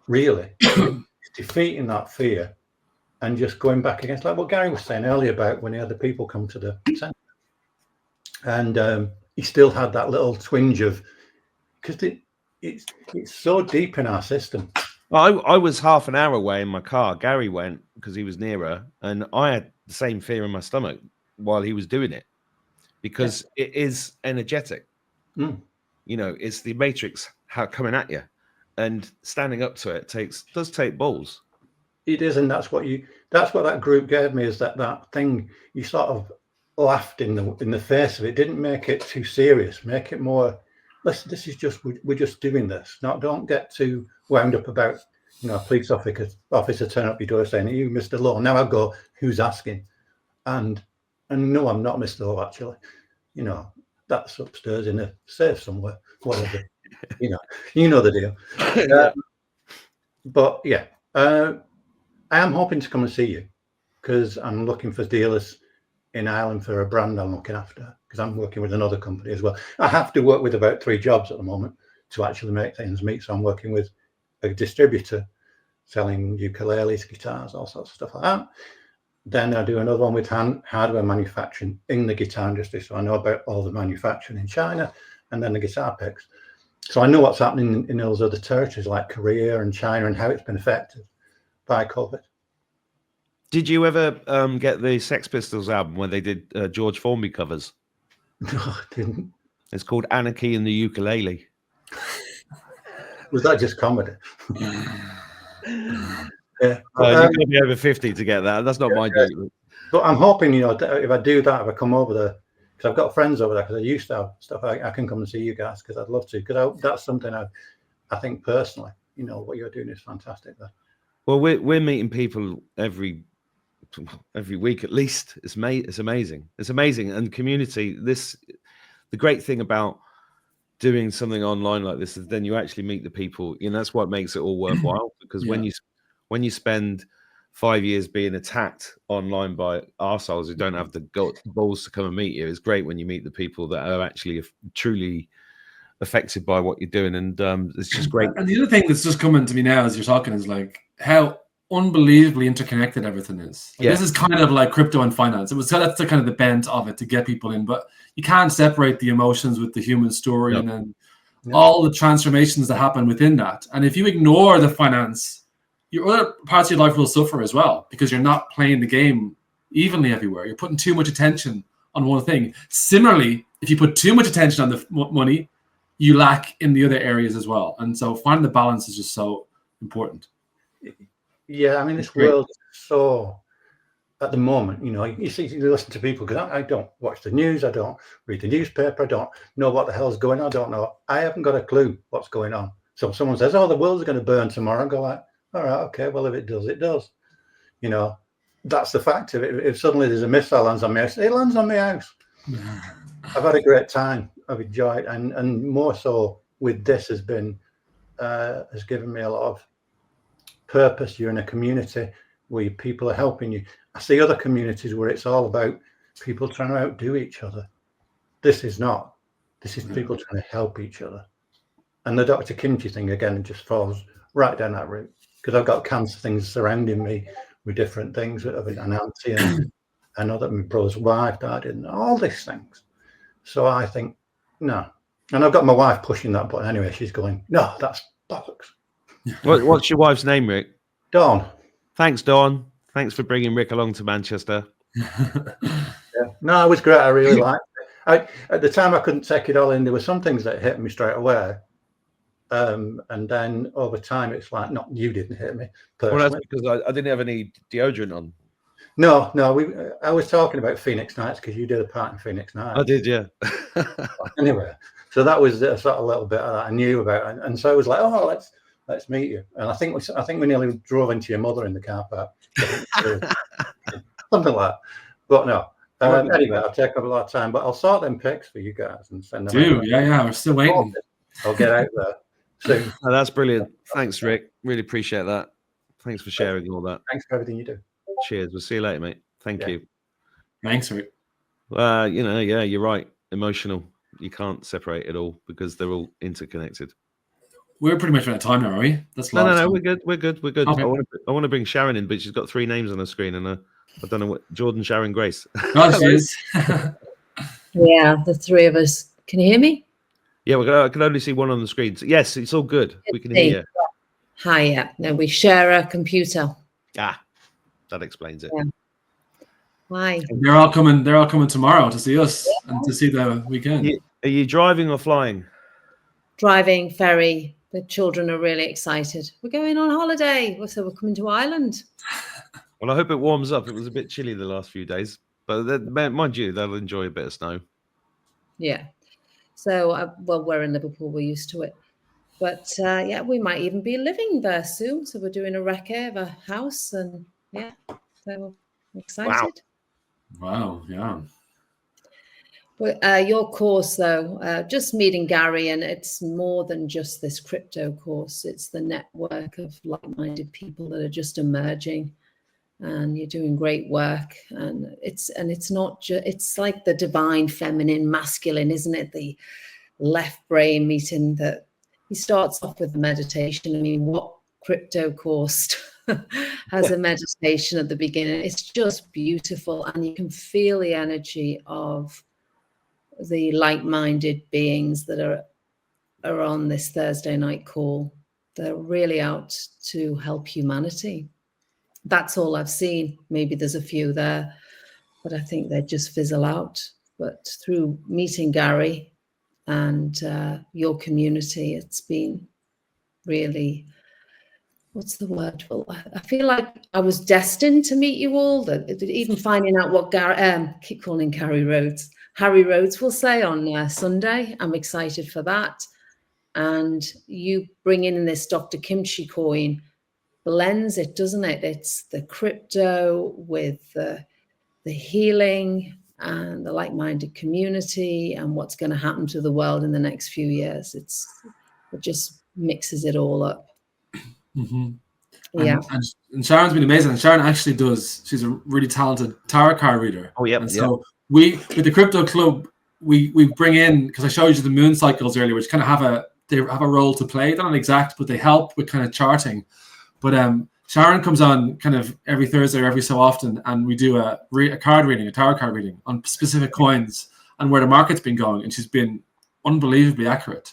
really. Defeating that fear and just going back against, like what Gary was saying earlier about when he had the people come to the centre, and he still had that little twinge of, because it's so deep in our system. I was half an hour away in my car. Gary went because he was nearer, and I had the same fear in my stomach while he was doing it, because it is energetic. You know, it's the matrix coming at you, and standing up to it does take balls. It is, and that's what that group gave me, is that thing. You sort of laughed in the face of it. Didn't make it too serious. Make it more, listen, this is just, we're just doing this. Don't get too wound up about, you know, a police officer turn up your door saying, you Mr. Lowe. Now I go, who's asking? And no, I'm not Mr. Lowe, actually. You know, that's upstairs in a safe somewhere, whatever. you know the deal. But yeah, I am hoping to come and see you, because I'm looking for dealers in Ireland for a brand I'm looking after, because I'm working with another company as well. I have to work with about 3 jobs at the moment to actually make things meet. So I'm working with a distributor selling ukuleles, guitars, all sorts of stuff like that. Then I do another one with hardware manufacturing in the guitar industry. So I know about all the manufacturing in China, and then the guitar picks. So I know what's happening in those other territories like Korea and China, and how it's been affected by COVID. Did you ever get the Sex Pistols album where they did George Formby covers? No, I didn't. It's called Anarchy in the Ukulele. Was that just comedy? Yeah. You've got to be over 50 to get that. That's not my joke. But I'm hoping, you know, if I do that, if I come over there, because I've got friends over there, because I used to have stuff, I can come and see you guys, because I'd love to. Because that's something I think personally, you know, what you're doing is fantastic there. Well, we're meeting people every week at least. It's amazing. It's amazing. And community, the great thing about doing something online like this is then you actually meet the people. That's what makes it all worthwhile. Because when you spend 5 years being attacked online by arseholes who don't have the balls to come and meet you, it's great when you meet the people that are actually truly affected by what you're doing, and it's just great. And the other thing that's just coming to me now as you're talking is like how unbelievably interconnected everything is. This is kind of like crypto and finance. That's the kind of the bent of it to get people in, but you can't separate the emotions with the human story and then all the transformations that happen within that. And if you ignore the finance, your other parts of your life will suffer as well, because you're not playing the game evenly everywhere. You're putting too much attention on one thing. Similarly, if you put too much attention on the money, you lack in the other areas as well. And so finding the balance is just so important. Yeah, I mean, this world is so, at the moment, you listen to people, because I don't watch the news, I don't read the newspaper, I don't know what the hell's going on, I don't know. I haven't got a clue what's going on. So if someone says, oh, the world's going to burn tomorrow, I go like, all right, okay, well, if it does, it does. That's the fact of it. If suddenly there's a missile lands on my house, it lands on my house. I've had a great time. I've enjoyed, and more so with this has given me a lot of purpose. You're in a community where people are helping you. I see other communities where it's all about people trying to outdo each other. This is not. This is people trying to help each other. And the Dr. Kimchi thing again just falls right down that route, because I've got cancer things surrounding me with different things, an auntie and I know that my brother's wife died and all these things. So I think, no. And I've got my wife pushing that button anyway. She's going, no, that's bollocks. What's your wife's name, Rick? Dawn. Thanks, Dawn. Thanks for bringing Rick along to Manchester. No, it was great. I really liked it. At the time, I couldn't take it all in. There were some things that hit me straight away. And then over time, it's like, not you didn't hit me personally. Well, that's because I didn't have any deodorant on. No. I was talking about Phoenix Nights because you did a part in Phoenix Nights. I did, yeah. Anyway, so that was a sort of little bit that I knew about, and so I was like, oh, let's meet you. And I think we nearly drove into your mother in the car park, something like that. But no. Anyway, I'll take up a lot of time, but I'll sort them pics for you guys and send them. Yeah, we're still waiting. I'll get out there soon. Oh, that's brilliant. Thanks, Rick. Really appreciate that. Thanks for sharing all that. Thanks for everything you do. Cheers. We'll see you later, mate. Thank you. Thanks, Rick. You're right. Emotional. You can't separate it all because they're all interconnected. We're pretty much out of time now, are we? No. We're good. Okay. I want to bring Sharon in, but she's got 3 names on the screen, and I don't know what Jordan, Sharon, Grace. Oh, she is. Yeah, the 3 of us. Can you hear me? Yeah, I can only see one on the screen. So yes, it's all good. We can hear you. Hi, yeah. No, we share a computer. That explains it. Yeah. Why? They're all coming tomorrow to see us and to see the weekend. Are you driving or flying? Driving, ferry. The children are really excited. We're going on holiday. So we're coming to Ireland. Well, I hope it warms up. It was a bit chilly the last few days, but mind you, they'll enjoy a bit of snow. Yeah. So, we're in Liverpool. We're used to it. But, we might even be living there soon. So we're doing a recce of a house and, so I'm excited. Wow, yeah. But your course, though, just meeting Gary, and it's more than just this crypto course. It's the network of like-minded people that are just emerging, and you're doing great work. And it's not just, it's like the divine feminine masculine, isn't it? The left brain meeting that he starts off with the meditation. I mean, what crypto course has a meditation at the beginning? It's just beautiful, and you can feel the energy of the like-minded beings that are on this Thursday night call. They're really out to help humanity. That's all I've seen. Maybe there's a few there, but I think they just fizzle out. But through meeting Gary and your community, it's been really, what's the word? Well, I feel like I was destined to meet you all. Even finding out what keep calling Harry Rhodes will say on Sunday. I'm excited for that. And you bring in this Dr. Kimchi coin, blends it, doesn't it? It's the crypto with the healing and the like-minded community and what's going to happen to the world in the next few years. It just mixes it all up. Mm-hmm. Yeah. And Sharon's been amazing. And Sharon actually she's a really talented tarot card reader. Oh, yeah. And so with the Crypto Club, we bring in, because I showed you the moon cycles earlier, which kind of have a role to play. They're not exact, but they help with kind of charting. But Sharon comes on kind of every Thursday or every so often, and we do a card reading, a tarot card reading on specific coins and where the market's been going. And she's been unbelievably accurate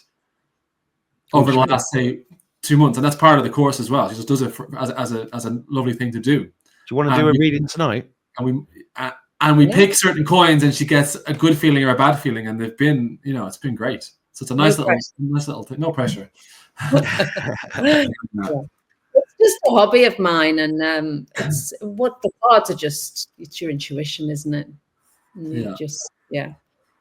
over the last, say, 2 months. And that's part of the course as well. She just does it as a lovely thing to do. Do you want to do a reading tonight? And we pick certain coins, and she gets a good feeling or a bad feeling, and they've been, it's been great. So it's a nice little thing. No pressure. It's just a hobby of mine, and it's what the cards are just. It's your intuition, isn't it? And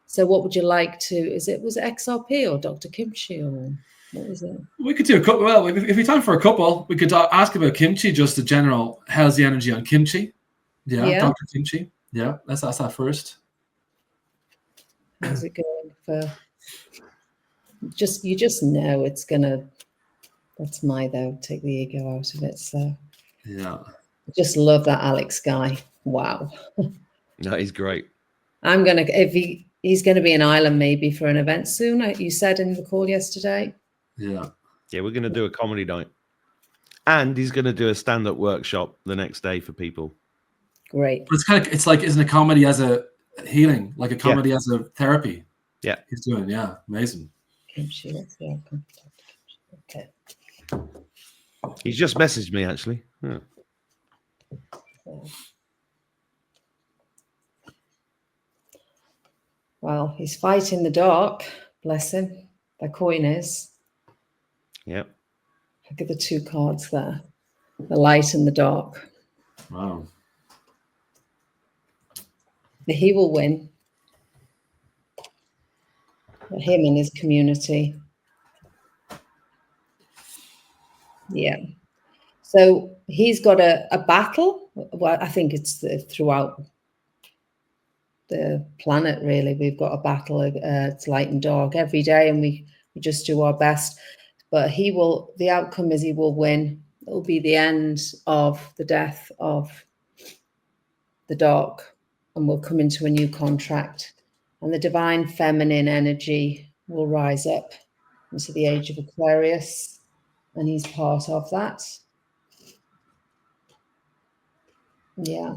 So, what would you like to? Was it XRP or Dr. Kimchi, or what was it? We could do a couple. Well, if we time for a couple, we could ask about Kimchi, just the general. How's the energy on Kimchi? Yeah. Dr. Kimchi. Yeah, let's ask that first. How's it going for? You just know it's gonna. That's take the ego out of it. So yeah, I just love that Alex guy. Wow. No, he's great. He's going to be in Ireland maybe for an event soon. You said in the call yesterday. Yeah, we're going to do a comedy night, and he's going to do a stand-up workshop the next day for people. Great. But it's like isn't a comedy as a healing, like a comedy as a therapy? Yeah, he's doing amazing. Okay. He's just messaged me actually. Yeah. Well, he's fighting the dark. Bless him. The coin is. Yep. Look at the two cards there. The light and the dark. Wow. He will win. Him and his community. Yeah. So he's got a battle. Well, I think it's throughout the planet, really. We've got a battle. It's light and dark every day, and we just do our best. But the outcome is he will win. It will be the end of the death of the dark, and we'll come into a new contract. And the divine feminine energy will rise up into the age of Aquarius. And he's part of that. Yeah.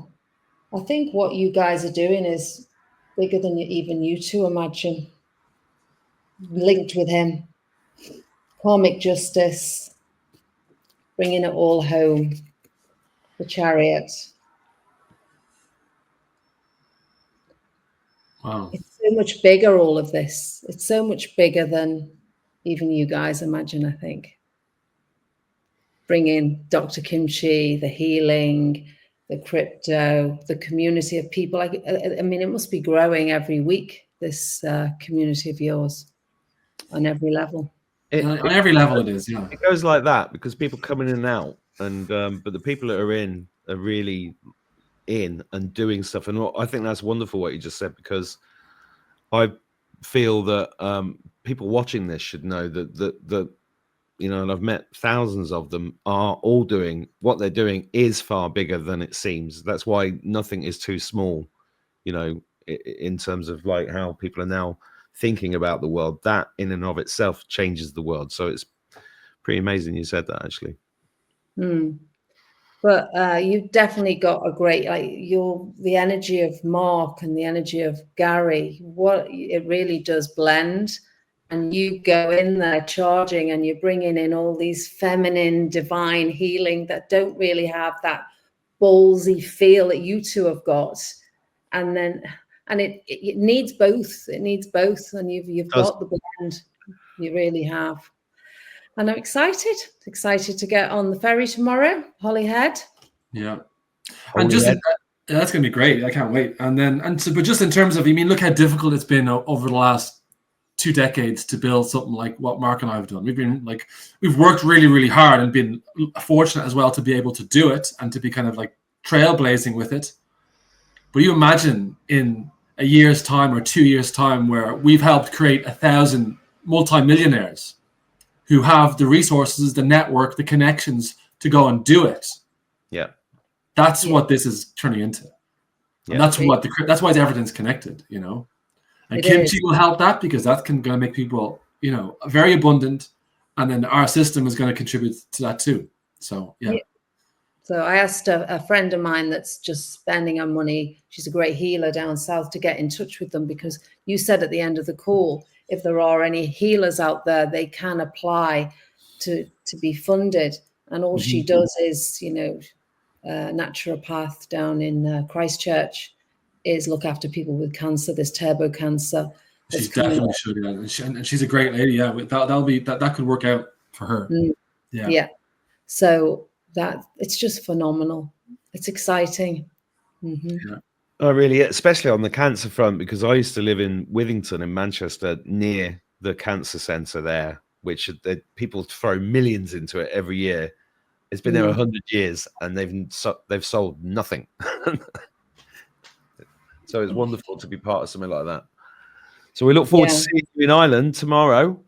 I think what you guys are doing is bigger than even you two imagine. Linked with him. Karmic justice. Bringing it all home. The Chariot. Wow. It's so much bigger, all of this. It's so much bigger than even you guys imagine, I think. Bring in Dr. Kimchi, the healing, the crypto, the community of people. I mean, it must be growing every week, this community of yours, on every level. On every level it is, yeah. It goes like that because people come in and out, and but the people that are in are really in and doing stuff. And I think that's wonderful what you just said, because I feel that people watching this should know that and I've met thousands of them, are all doing what they're doing is far bigger than it seems. That's why nothing is too small, in terms of like how people are now thinking about the world. That in and of itself changes the world. So it's pretty amazing you said that, actually. But you've definitely got a great, the energy of Mark and the energy of Gary, it really does blend. And you go in there charging, and you're bringing in all these feminine, divine healing that don't really have that ballsy feel that you two have got. And it needs both. It needs both. And you've got the blend. You really have. And I'm excited to get on the ferry tomorrow, Holyhead. Yeah. And just that's going to be great. I can't wait. But just in terms of, look how difficult it's been over the last 2 decades to build something like what Mark and I have done. We've worked really, really hard and been fortunate as well to be able to do it and to be kind of like trailblazing with it. But you imagine in a year's time or 2 years' time where we've helped create 1,000 multimillionaires who have the resources, the network, the connections to go and do it. Yeah. That's what this is turning into. And that's why everything's connected, you know. And Kimchi will help that, because that's going to make people, you know, very abundant, and then our system is going to contribute to that too. So yeah. So I asked a friend of mine that's just spending her money, she's a great healer down south, to get in touch with them, because you said at the end of the call, if there are any healers out there, they can apply to be funded. And all she does is, you know, naturopath down in Christchurch, is look after people with cancer, this turbo cancer. She definitely should, yeah. And she's a great lady, yeah. That could work out for her. Yeah. So that it's just phenomenal. It's exciting. Yeah. Oh, really? Especially on the cancer front, because I used to live in Withington in Manchester, near the cancer centre there, which people throw millions into it every year. It's been there 100 years, and they've sold nothing. So it's wonderful to be part of something like that. So we look forward to seeing you in Ireland tomorrow.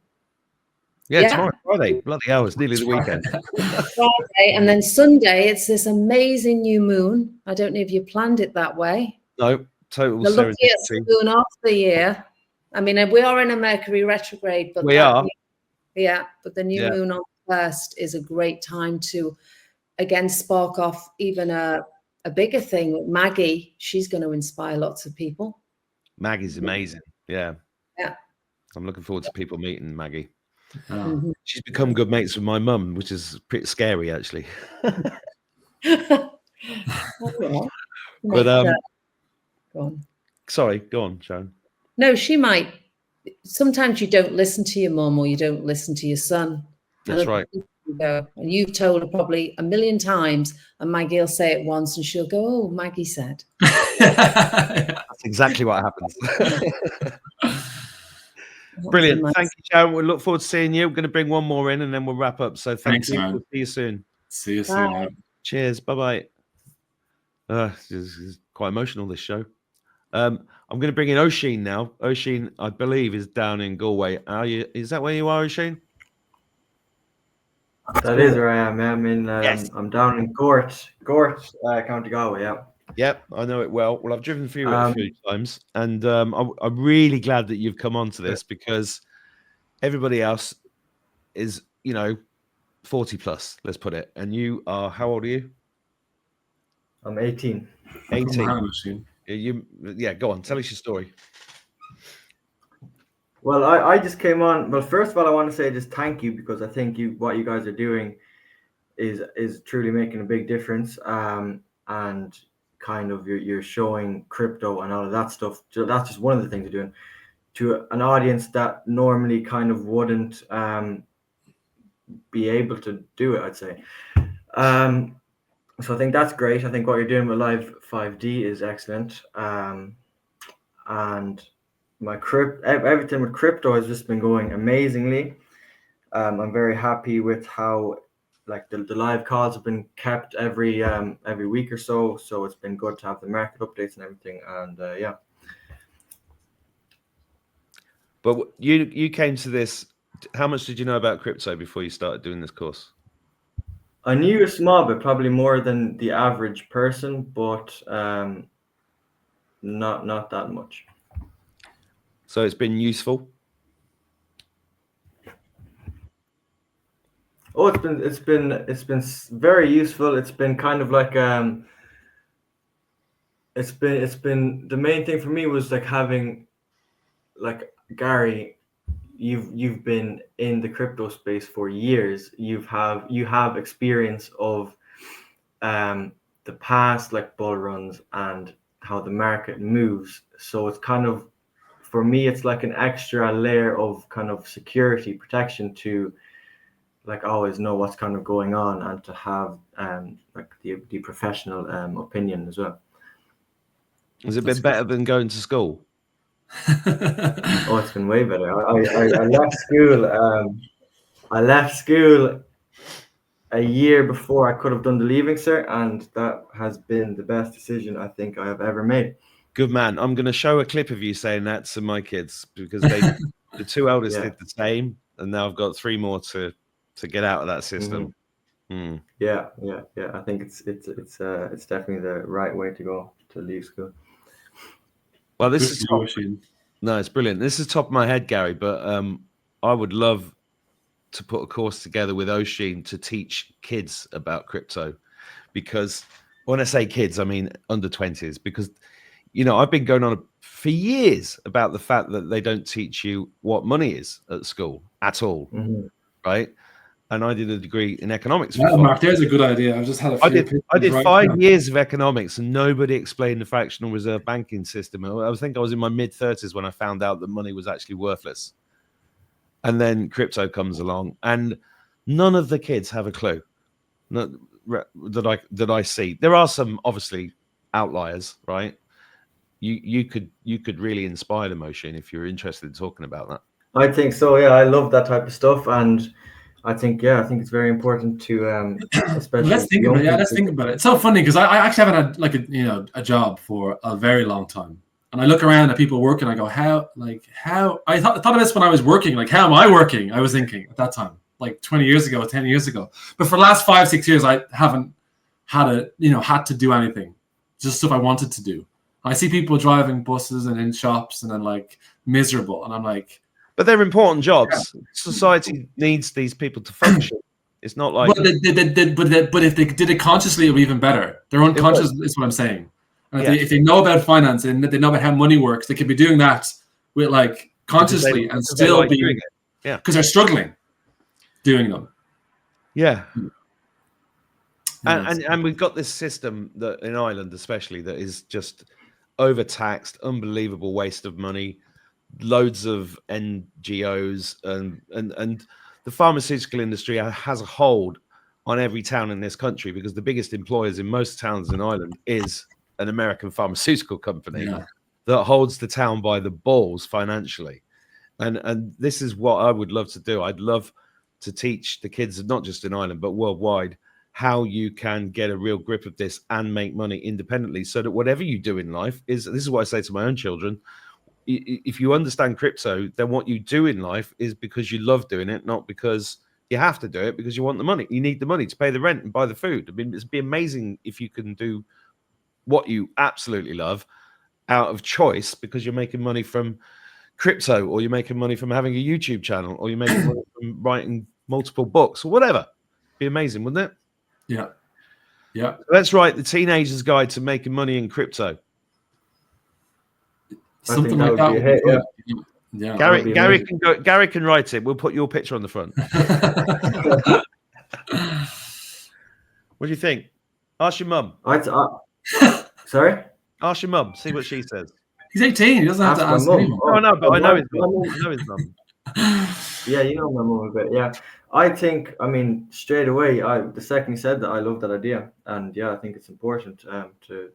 Yeah, tomorrow, Friday. Bloody hell, it's nearly the weekend. Friday, and then Sunday, it's this amazing new moon. I don't know if you planned it that way. No, total the luckiest moon of the year. I mean, we are in a Mercury retrograde, but we are. But the new moon on the 1st is a great time to, again, spark off even a bigger thing. Maggie, she's going to inspire lots of people. Maggie's amazing. Yeah. Yeah. I'm looking forward to people meeting Maggie. She's become good mates with my mum, which is pretty scary, actually. But go on. Sorry, go on, Sharon. No, she might. Sometimes you don't listen to your mum, or you don't listen to your son. That's right. And you've told her probably 1,000,000 times, and Maggie will say it once, and she'll go, "Oh, Maggie said." That's exactly what happens. Brilliant. Thank you, Sharon. We'll look forward to seeing you. We're going to bring one more in, and then we'll wrap up. So thanks, you. We'll see you soon. See you soon. Man. Cheers. Bye-bye. It's quite emotional, this show. I'm going to bring in Oisin now. Oisin, I believe, is down in Galway. Is that where you are, Oisin? That is where I am. I'm down in Gort, County Galway. Yeah. Yep, I know it well. Well, I've driven through it a few times, and I'm really glad that you've come on to this, because everybody else is, 40 plus, let's put it. And you are, how old are you? I'm 18. 18. Yeah, go on. Tell us your story. Well, I just came on. Well, first of all, I want to say just thank you, because I think what you guys are doing is truly making a big difference. And kind of you're showing crypto and all of that stuff. So that's just one of the things you're doing to an audience that normally kind of wouldn't be able to do it, I'd say. So I think that's great. I think what you're doing with Live 5D is excellent. And everything with crypto has just been going amazingly. I'm very happy with how the live calls have been kept every week or so. So it's been good to have the market updates and everything. And But you came to this. How much did you know about crypto before you started doing this course? I knew a small bit, probably more than the average person, but not that much. So it's been useful. Oh, it's been very useful. It's been kind of like it's been the main thing for me was having Gary. You've been in the crypto space for years. You have experience of the past, bull runs and how the market moves. So it's kind of, for me, it's like an extra layer of kind of security protection to always know what's kind of going on, and to have the professional opinion as well. Has it been better than going to school? Oh, it's been way better. I left school. I left school a year before I could have done the Leaving Cert, and that has been the best decision I think I have ever made. Good man. I'm going to show a clip of you saying that to my kids because the two eldest did the same, and now I've got 3 more to get out of that system. Yeah. I think it's definitely the right way to go to leave school. Well, this is no, it's brilliant. This is top of my head, Gary, but I would love to put a course together with Oshin to teach kids about crypto, because when I say kids, I mean under 20s, because I've been going on for years about the fact that they don't teach you what money is at school at all, right? And I did a degree in economics. Yeah, Mark, there's a good idea. I've just had a few. I did 5 years of economics, and nobody explained the fractional reserve banking system. I think I was in my mid-30s when I found out that money was actually worthless. And then crypto comes along, and none of the kids have a clue that I see. There are some obviously outliers, right? You could really inspire them, Oshin, if you're interested in talking about that. I think so. Yeah, I love that type of stuff, and I think it's very important to especially. Let's think about it. Yeah, let's think about it. It's so funny because I actually haven't had a job for a very long time, and I look around at people working. I go, how I thought of this when I was working. Like, how am I working? I was thinking at that time, like 20 years ago, 10 years ago. But for the last 5-6 years, I haven't had to do anything, just stuff I wanted to do. I see people driving buses and in shops and then like miserable, and I'm like. But they're important jobs. Yeah. Society needs these people to function. It's not like. But if they did it consciously, it would be even better. They're unconscious is what I'm saying. And if they know about finance and they know about how money works, they could be doing that with like consciously and still be doing it. Yeah, because they're struggling doing them. Yeah. And we've got this system that in Ireland, especially, that is just overtaxed, unbelievable waste of money. Loads of NGOs and the pharmaceutical industry has a hold on every town in this country, because the biggest employers in most towns in Ireland is an American pharmaceutical company that holds the town by the balls financially. And this is what I would love to do. I'd love to teach the kids, not just in Ireland, but worldwide, how you can get a real grip of this and make money independently, so that whatever you do in life this is what I say to my own children. If you understand crypto, then what you do in life is because you love doing it, not because you have to do it, because you want the money. You need the money to pay the rent and buy the food. I mean, it'd be amazing if you can do what you absolutely love out of choice, because you're making money from crypto, or you're making money from having a YouTube channel, or you're making money from writing multiple books, or whatever. It'd be amazing, wouldn't it? Yeah. Yeah. Let's write the Teenager's Guide to Making Money in Crypto. Something like that. Yeah. Gary can write it. We'll put your picture on the front. What do you think? Ask your mum. Sorry? Ask your mum. See what she says. He's 18. He doesn't have to ask anyone. Oh, no, but I know his mum. I know his mum. Yeah, you know my mum a bit. Yeah. I think, straight away, the second you said that, I love that idea, and yeah, I think it's important to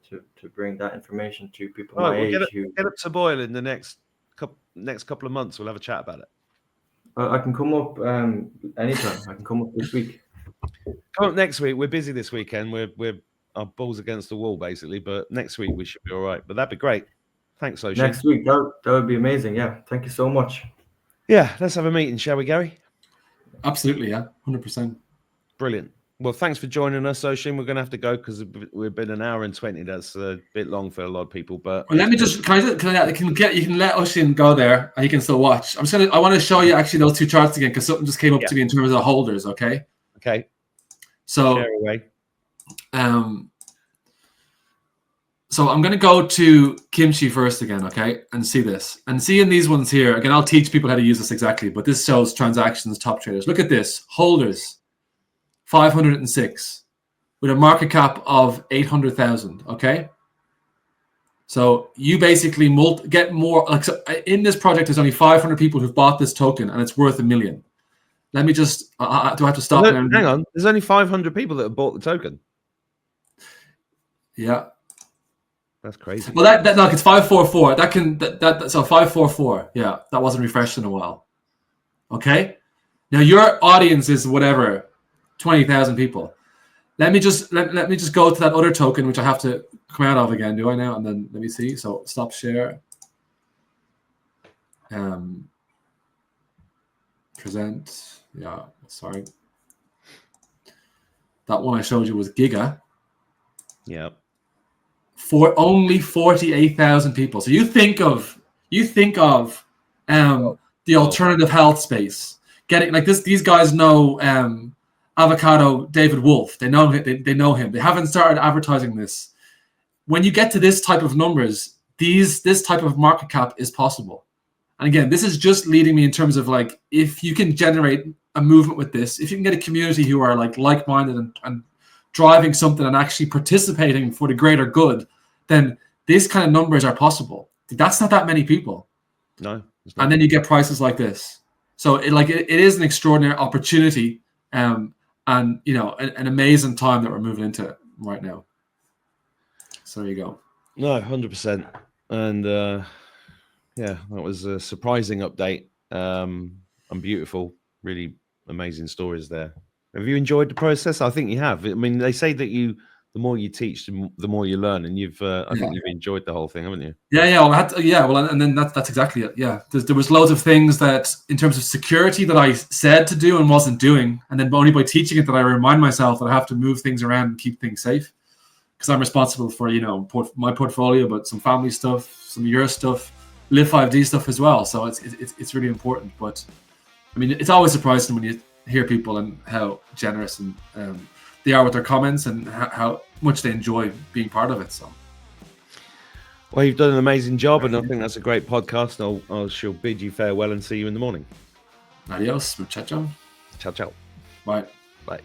bring that information to people my age. Get up to boil in the next couple of months. We'll have a chat about it. I can come up anytime. I can come up this week. Come up next week. We're busy this weekend. We're our balls against the wall basically, but next week we should be all right. But that'd be great. Thanks, Oshin. Next week, that would be amazing. Yeah, thank you so much. Yeah, let's have a meeting, shall we, Gary? Absolutely, yeah, 100%. Brilliant. Well, thanks for joining us, Oshin. We're going to have to go because we've been an hour and 20. That's a bit long for a lot of people. But well, let me just you can let Oshin go there, and he can still watch. I want to show you actually those two charts again, because something just came up to me in terms of the holders. Okay. Okay. So share away. So I'm going to go to Kimchi first again, okay, and see this. And seeing these ones here, again, I'll teach people how to use this exactly, but this shows transactions, top traders. Look at this, holders, 506, with a market cap of 800,000, okay? So you basically get more, like, so in this project, there's only 500 people who've bought this token, and it's worth $1 million. Let me just, do I have to stop? Hang on, there's only 500 people that have bought the token. Yeah. That's crazy. Well, that look, it's 544. So 544. Yeah, that wasn't refreshed in a while. Okay. Now your audience is whatever, 20,000 people. Let me just go to that other token, which I have to come out of again. Do I now? And then let me see. So stop share. Present. Yeah, sorry. That one I showed you was Giga. Yeah. For only 48,000 people. So you think of the alternative health space. Getting like this, these guys know Avocado David Wolf. They know him. They haven't started advertising this. When you get to this type of numbers, this type of market cap is possible. And again, this is just leading me in terms of like, if you can generate a movement with this, if you can get a community who are like-minded and driving something and actually participating for the greater good, then these kind of numbers are possible. That's not that many people. No. And then you get prices like this. So it is an extraordinary opportunity, and an amazing time that we're moving into right now. So there you go. No, 100%. And yeah, that was a surprising update. And beautiful, really amazing stories there. Have you enjoyed the process? I think you have. I mean, they say that the more you teach, the more you learn, and I think you've enjoyed the whole thing, haven't you? Yeah. Well, and then that's exactly it. Yeah, there was loads of things that, in terms of security, that I said to do and wasn't doing, and then only by teaching it that I remind myself that I have to move things around and keep things safe, because I'm responsible for my portfolio, but some family stuff, some of your stuff, Live 5D stuff as well. So it's really important. But I mean, it's always surprising when you hear people and how generous and they are with their comments and how much they enjoy being part of it. So, well, you've done an amazing job, and I think that's a great podcast. I shall bid you farewell and see you in the morning. Adios, muchacho. Ciao, ciao. Bye. Bye.